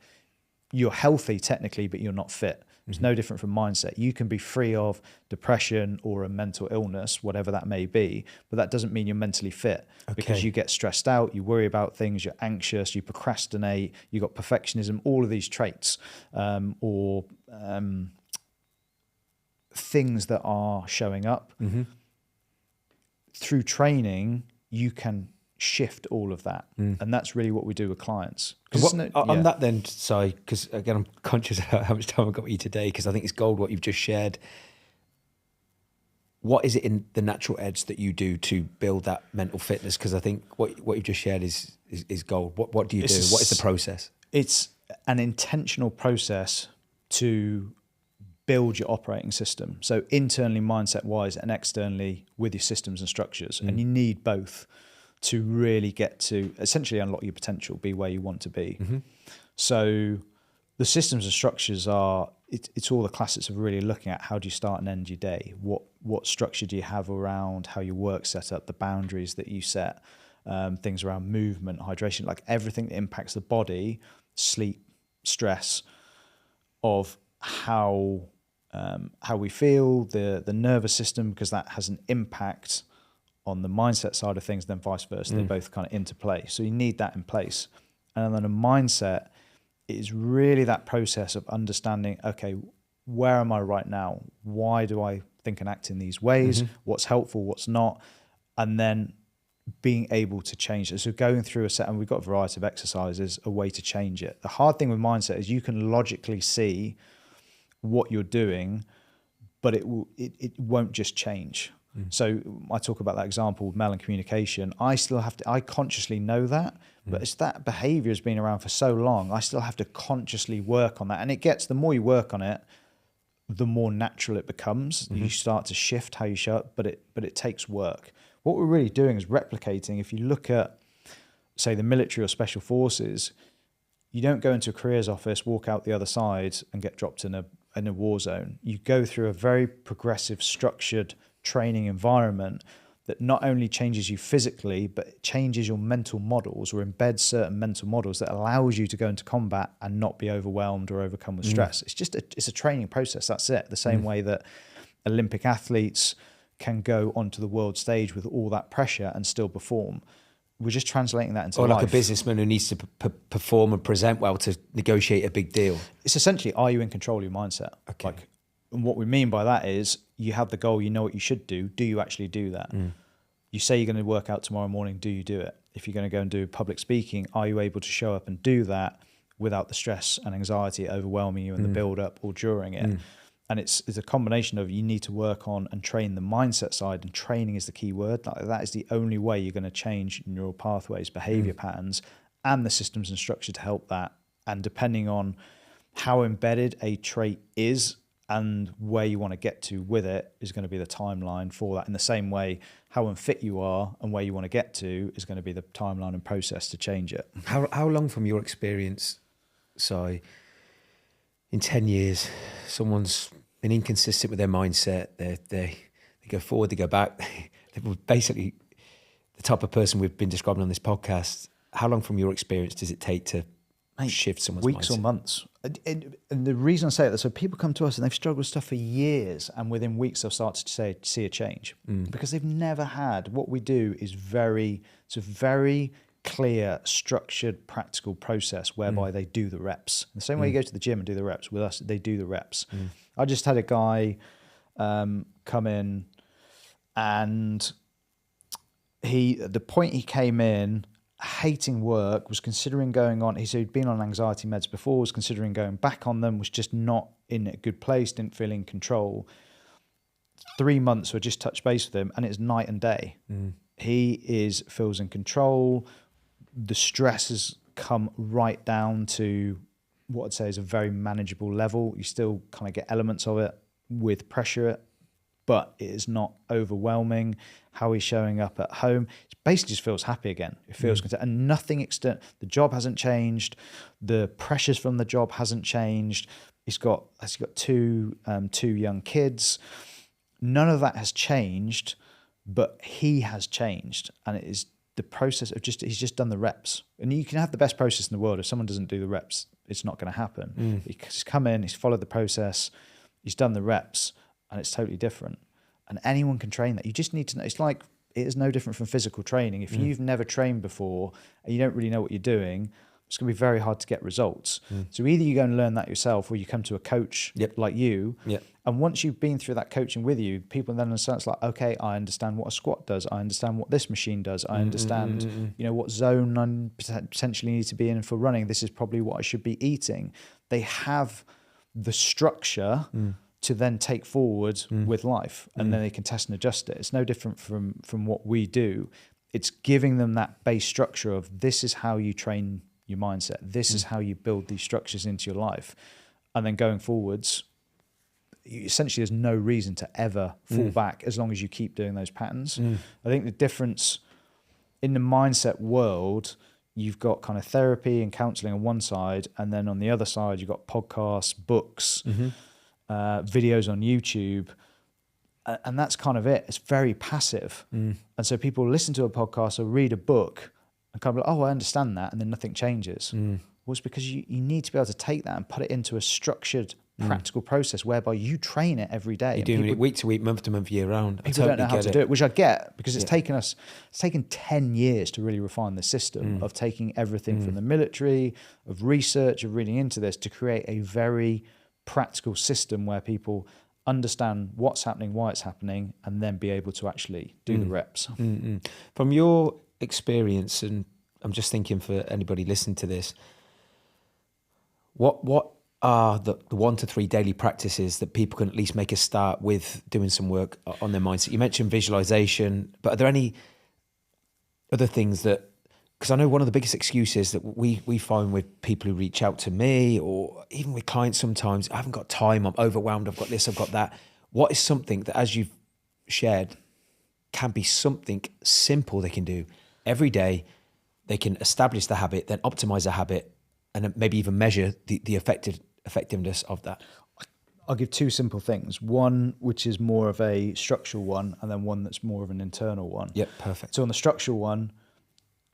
you're healthy technically, but you're not fit. It's no different from mindset. You can be free of depression or a mental illness, whatever that may be, but that doesn't mean you're mentally fit, because you get stressed out, you worry about things, you're anxious, you procrastinate, you got perfectionism, all of these traits or things that are showing up. Through training, you can shift all of that, and that's really what we do with clients. On that then, sorry, because again I'm conscious of how much time I've got with you today, because I think it's gold what you've just shared. What is it in the natural edge that you do to build that mental fitness? Because I think what you've just shared is gold. What do you do? What is the process? It's an intentional process to build your operating system. So internally, mindset wise, and externally with your systems and structures, and you need both to really get to essentially unlock your potential, be where you want to be. So the systems and structures are, it's all the classics of really looking at how do you start and end your day? What structure do you have around how your work's set up, the boundaries that you set, things around movement, hydration, like everything that impacts the body, sleep, stress, of how we feel, the nervous system, because that has an impact on the mindset side of things, then vice versa. They both kind of interplay. So you need that in place. And then a mindset is really that process of understanding, okay, where am I right now? Why do I think and act in these ways? What's helpful, what's not? And then being able to change it. So going through a set, and we've got a variety of exercises, a way to change it. The hard thing with mindset is you can logically see what you're doing, but it won't just change. So I talk about that example with mail and communication. I consciously know that, but it's that behavior has been around for so long. I still have to consciously work on that. And the more you work on it, the more natural it becomes. You start to shift how you show up, but it takes work. What we're really doing is replicating. If you look at, say, the military or special forces, you don't go into a careers office, walk out the other side and get dropped in a war zone. You go through a very progressive, structured training environment that not only changes you physically, but it changes your mental models or embeds certain mental models that allows you to go into combat and not be overwhelmed or overcome with stress. It's a training process. That's it. The same way that Olympic athletes can go onto the world stage with all that pressure and still perform. We're just translating that into life. Or like a businessman who needs to perform and present well to negotiate a big deal. It's essentially, are you in control of your mindset? Okay. And what we mean by that is you have the goal, you know what you should do. Do you actually do that? You say you're going to work out tomorrow morning. Do you do it? If you're going to go and do public speaking, are you able to show up and do that without the stress and anxiety overwhelming you in the build up or during it? And it's a combination of, you need to work on and train the mindset side, and training is the key word. Like, that is the only way you're going to change neural pathways, behavior patterns, and the systems and structure to help that. And depending on how embedded a trait is and where you want to get to with it is going to be the timeline for that. In the same way, how unfit you are and where you want to get to is going to be the timeline and process to change it. How long from your experience, Si, in 10 years, someone's been inconsistent with their mindset, they go forward, they go back, they're basically the type of person we've been describing on this podcast. How long from your experience does it take to shift someone's weeks mindset? Or months. And the reason I say that, so people come to us and they've struggled with stuff for years, and within weeks they'll start to see a change because they've never had. What we do is it's a very clear, structured, practical process whereby they do the reps. The same way you go to the gym and do the reps, with us, they do the reps. I just had a guy come in, and the point he came in, hating work, was considering going on. He said he'd been on anxiety meds before, was considering going back on them, was just not in a good place, didn't feel in control. 3 months, I just touched base with him, and it's night and day. He feels in control. The stress has come right down to what I'd say is a very manageable level. You still kind of get elements of it with pressure, but it is not overwhelming. How he's showing up at home, it basically just feels happy again. It feels content, and nothing external. The job hasn't changed. The pressures from the job hasn't changed. He's got two young kids. None of that has changed, but he has changed, and it is the process of he's just done the reps. And you can have the best process in the world. If someone doesn't do the reps, it's not going to happen. He's come in, he's followed the process, he's done the reps, and it's totally different. And anyone can train that. You just need to know. It's like, it is no different from physical training. If you've never trained before and you don't really know what you're doing, it's going to be very hard to get results. So either you go and learn that yourself, or you come to a coach like you. And once you've been through that coaching with you, people then understand, it's like, okay, I understand what a squat does. I understand what this machine does. I understand, what zone I potentially need to be in for running. This is probably what I should be eating. They have the structure to then take forward with life, and then they can test and adjust it. It's no different from what we do. It's giving them that base structure of, this is how you train your mindset. This is how you build these structures into your life. And then going forwards, essentially there's no reason to ever fall back as long as you keep doing those patterns. I think the difference in the mindset world, you've got kind of therapy and counseling on one side, and then on the other side, you've got podcasts, books, videos on YouTube, and that's kind of it. It's very passive. And so people listen to a podcast or read a book and kind of like, oh, I understand that, and then nothing changes. Well, it's because you need to be able to take that and put it into a structured, practical process whereby you train it every day. You're doing it week to week, month to month, year round. People don't know how to do it, which I get, because it's taken 10 years to really refine the system of taking everything from the military, of research, of reading into this, to create a very practical system where people understand what's happening, why it's happening, and then be able to actually do the reps. From your experience, and I'm just thinking for anybody listening to this, what are the 1 to 3 daily practices that people can at least make a start with doing some work on their mindset? You mentioned visualization, but are there any other things that, because I know one of the biggest excuses that we find with people who reach out to me, or even with clients sometimes, I haven't got time, I'm overwhelmed, I've got this, I've got that. What is something that, as you've shared, can be something simple they can do every day? They can establish the habit, then optimize the habit, and then maybe even measure the effectiveness of that. I'll give two simple things. One, which is more of a structural one, and then one that's more of an internal one. Yep, perfect. So on the structural one,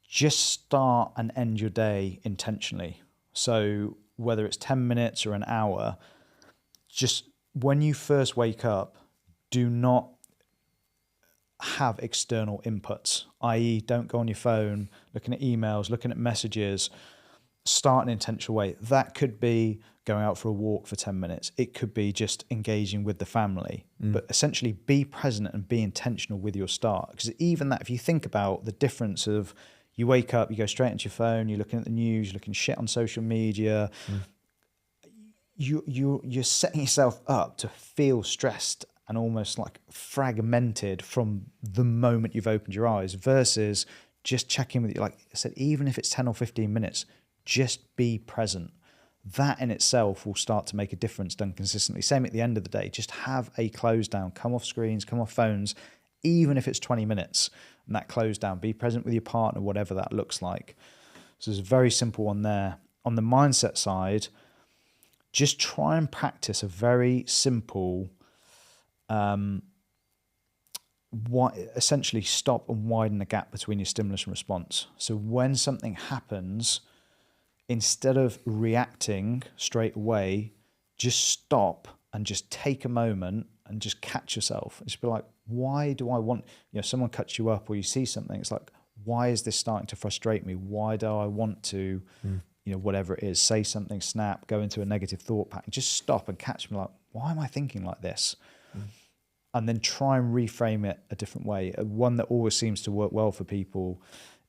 just start and end your day intentionally. So whether it's 10 minutes or an hour, just when you first wake up, do not have external inputs, i.e. don't go on your phone, looking at emails, looking at messages. Start an intentional way. That could be going out for a walk for 10 minutes. It could be just engaging with the family. But essentially be present and be intentional with your start. Because even that, if you think about the difference of you wake up, you go straight into your phone, you're looking at the news, you're looking shit on social media, you're setting yourself up to feel stressed and almost like fragmented from the moment you've opened your eyes, versus just checking with you. Like I said, even if it's 10 or 15 minutes, just be present. That in itself will start to make a difference done consistently. Same at the end of the day, just have a close down, come off screens, come off phones, even if it's 20 minutes, and that close down, be present with your partner, whatever that looks like. So there's a very simple one there. On the mindset side, just try and practice a very simple, essentially stop and widen the gap between your stimulus and response. So when something happens, instead of reacting straight away, just stop and just take a moment and just catch yourself. Just be like, why do I want, someone cuts you up or you see something, it's like, why is this starting to frustrate me? Why do I want to, whatever it is, say something, snap, go into a negative thought pattern, just stop and catch me like, why am I thinking like this? And then try and reframe it a different way. One that always seems to work well for people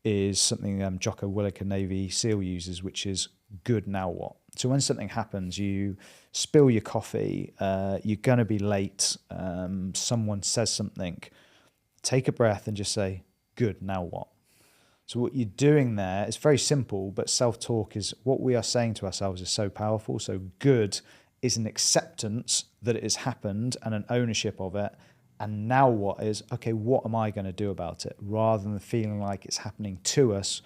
is something Jocko Willink, a Navy SEAL, uses, which is good, now what? So when something happens, you spill your coffee, you're going to be late, someone says something, take a breath and just say, good, now what? So what you're doing there is very simple, but self-talk is what we are saying to ourselves is so powerful. So good is an acceptance that it has happened and an ownership of it. And now what is, okay, what am I going to do about it? Rather than feeling like it's happening to us,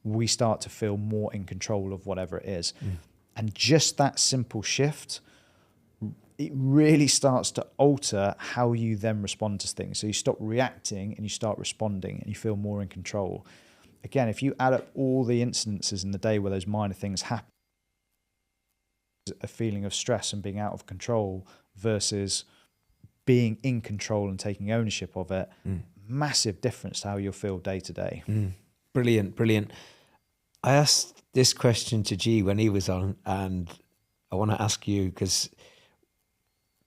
we start to feel more in control of whatever it is. And just that simple shift, it really starts to alter how you then respond to things. So you stop reacting and you start responding and you feel more in control. Again, if you add up all the incidences in the day where those minor things happen, a feeling of stress and being out of control versus being in control and taking ownership of it, massive difference to how you'll feel day to day. Brilliant. I asked this question to G when he was on, and I want to ask you, because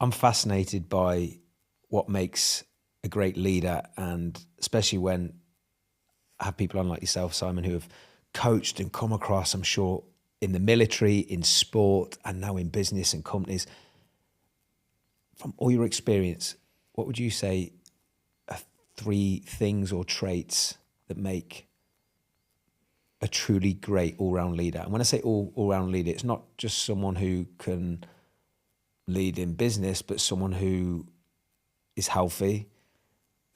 I'm fascinated by what makes a great leader, and especially when I have people on like yourself, Simon, who have coached and come across, I'm sure, in the military, in sport, and now in business and companies. From all your experience, what would you say are 3 things or traits that make a truly great all-round leader? And when I say all-round leader, it's not just someone who can lead in business, but someone who is healthy.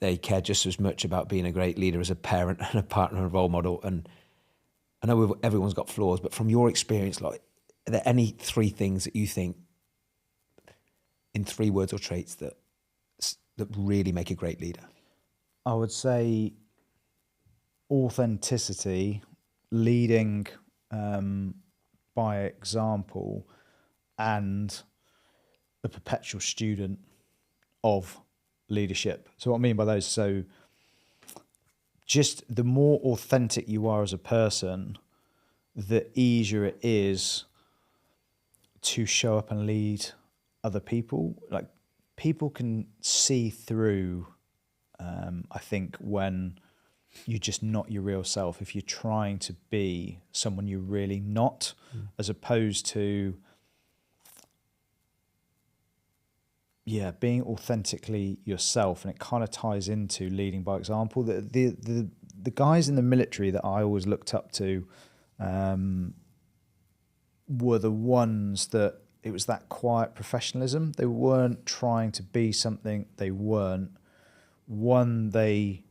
They care just as much about being a great leader as a parent and a partner and a role model. And I know everyone's got flaws, but from your experience, like, are there any 3 things that you think, in 3 words or traits, that really make a great leader? I would say authenticity, leading by example, and a perpetual student of leadership. So what I mean by those, so just the more authentic you are as a person, the easier it is to show up and lead other people. Like, people can see through, I think, when you're just not your real self, if you're trying to be someone you're really not, as opposed to being authentically yourself. And it kind of ties into leading by example. The guys in the military that I always looked up to were the ones that, it was that quiet professionalism. They weren't trying to be something they weren't. One, they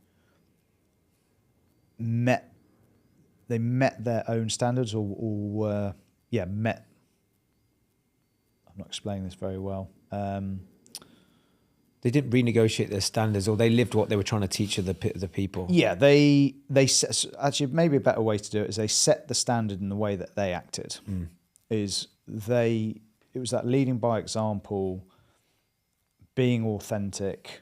met their own standards, or met. I'm not explaining this very well. They didn't renegotiate their standards, or they lived what they were trying to teach the people. Yeah, they actually, maybe a better way to do it is they set the standard in the way that they acted. It was that leading by example, being authentic,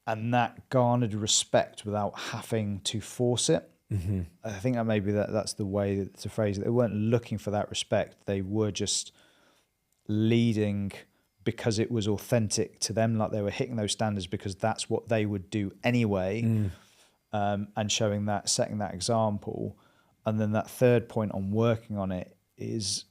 and that garnered respect without having to force it. Mm-hmm. I think that maybe that's the way to phrase it. They weren't looking for that respect. They were just leading because it was authentic to them, like they were hitting those standards because that's what they would do anyway, and showing that, setting that example. And then that third point on working on it is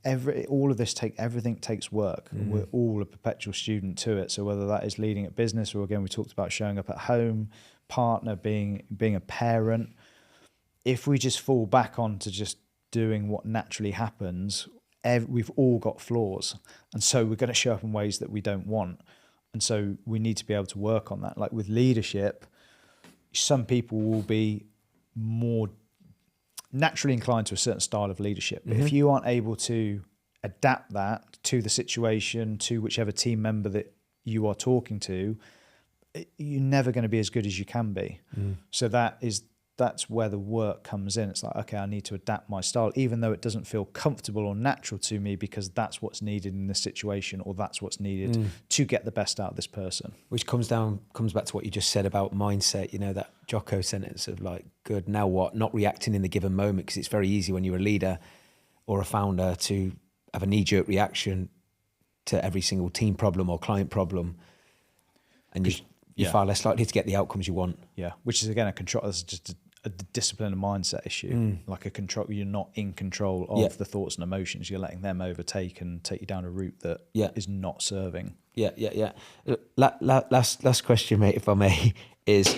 everything takes work. And we're all a perpetual student to it. So whether that is leading a business, or again, we talked about showing up at home, partner, being a parent, if we just fall back onto just doing what naturally happens, we've all got flaws, and so we're going to show up in ways that we don't want, and so we need to be able to work on that. Like with leadership, some people will be more naturally inclined to a certain style of leadership, but if you aren't able to adapt that to the situation, to whichever team member that you are talking to, you're never going to be as good as you can be. So that's where the work comes in. It's like, okay, I need to adapt my style, even though it doesn't feel comfortable or natural to me, because that's what's needed in this situation, or that's what's needed to get the best out of this person. Which comes back to what you just said about mindset, that Jocko sentence of like, good, now what? Not reacting in the given moment, because it's very easy when you're a leader or a founder to have a knee-jerk reaction to every single team problem or client problem. And you're far less likely to get the outcomes you want. Yeah, which is, again, that's just a discipline and mindset issue. Like a control, you're not in control of the thoughts and emotions. You're letting them overtake and take you down a route that is not serving. Yeah. Last question, mate, if I may, is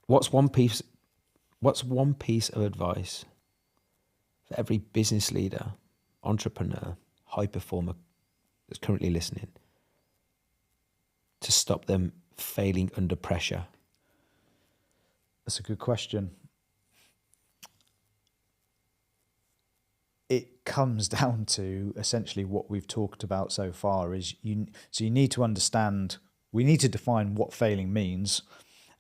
what's one piece of advice for every business leader, entrepreneur, high performer that's currently listening to stop them failing under pressure? That's a good question. It comes down to essentially what we've talked about so far is you need to understand, we need to define what failing means,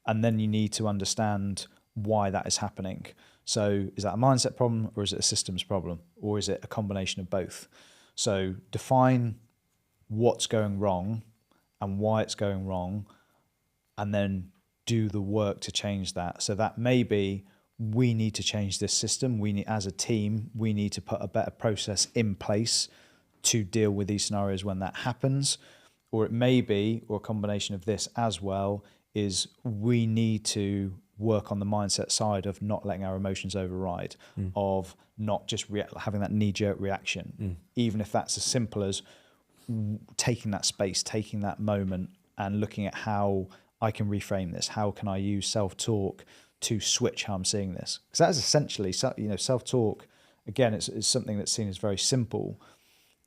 and then you need to understand why that is happening. So is that a mindset problem, or is it a systems problem, or is it a combination of both? So define what's going wrong and why it's going wrong, and then do the work to change that. So that may be, we need to change this system. As a team, we need to put a better process in place to deal with these scenarios when that happens. Or it may be, or a combination of this as well, is we need to work on the mindset side of not letting our emotions override, of not just having that knee-jerk reaction, even if that's as simple as taking that space, taking that moment, and looking at how I can reframe this. How can I use self-talk to switch how I'm seeing this? Because that is essentially, self-talk, again, it's something that's seen as very simple.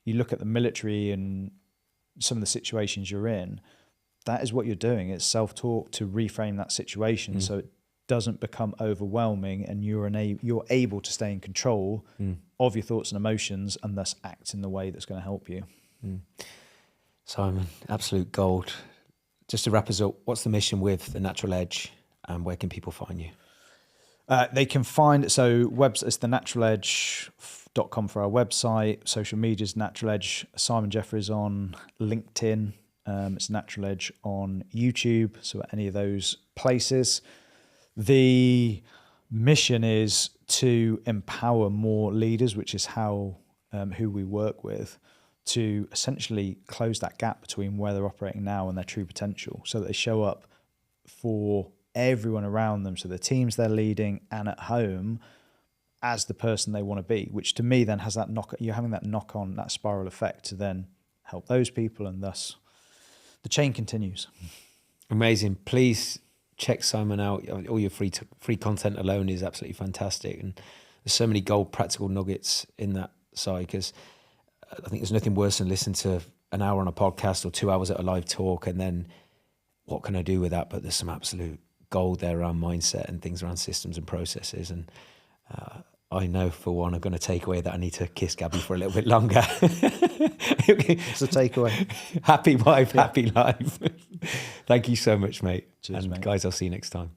You look at the military and some of the situations you're in, that is what you're doing. It's self-talk to reframe that situation so it doesn't become overwhelming, and you're able to stay in control of your thoughts and emotions, and thus act in the way that's going to help you. Simon, absolute gold. Just to wrap us up, what's the mission with The Natural Edge, and where can people find you? They can find, it's thenaturaledge.com for our website. Social media's Natural Edge. Simon Jeffries on LinkedIn. It's Natural Edge on YouTube. So at any of those places. The mission is to empower more leaders, which is how who we work with, to essentially close that gap between where they're operating now and their true potential, so that they show up for everyone around them, so the teams they're leading and at home, as the person they want to be, which to me then has that you're having that knock on, that spiral effect to then help those people, and thus the chain continues. Amazing. Please check Simon out. All your free content alone is absolutely fantastic, and there's so many gold practical nuggets in that side, because I think there's nothing worse than listening to an hour on a podcast or 2 hours at a live talk, and then what can I do with that? But there's some absolute gold there around mindset and things around systems and processes. And I know for one, I'm going to take away that I need to kiss Gabby for a little bit longer. It's a takeaway. Happy wife, happy life. Thank you so much, mate. Cheers, and mate. guys, I'll see you next time.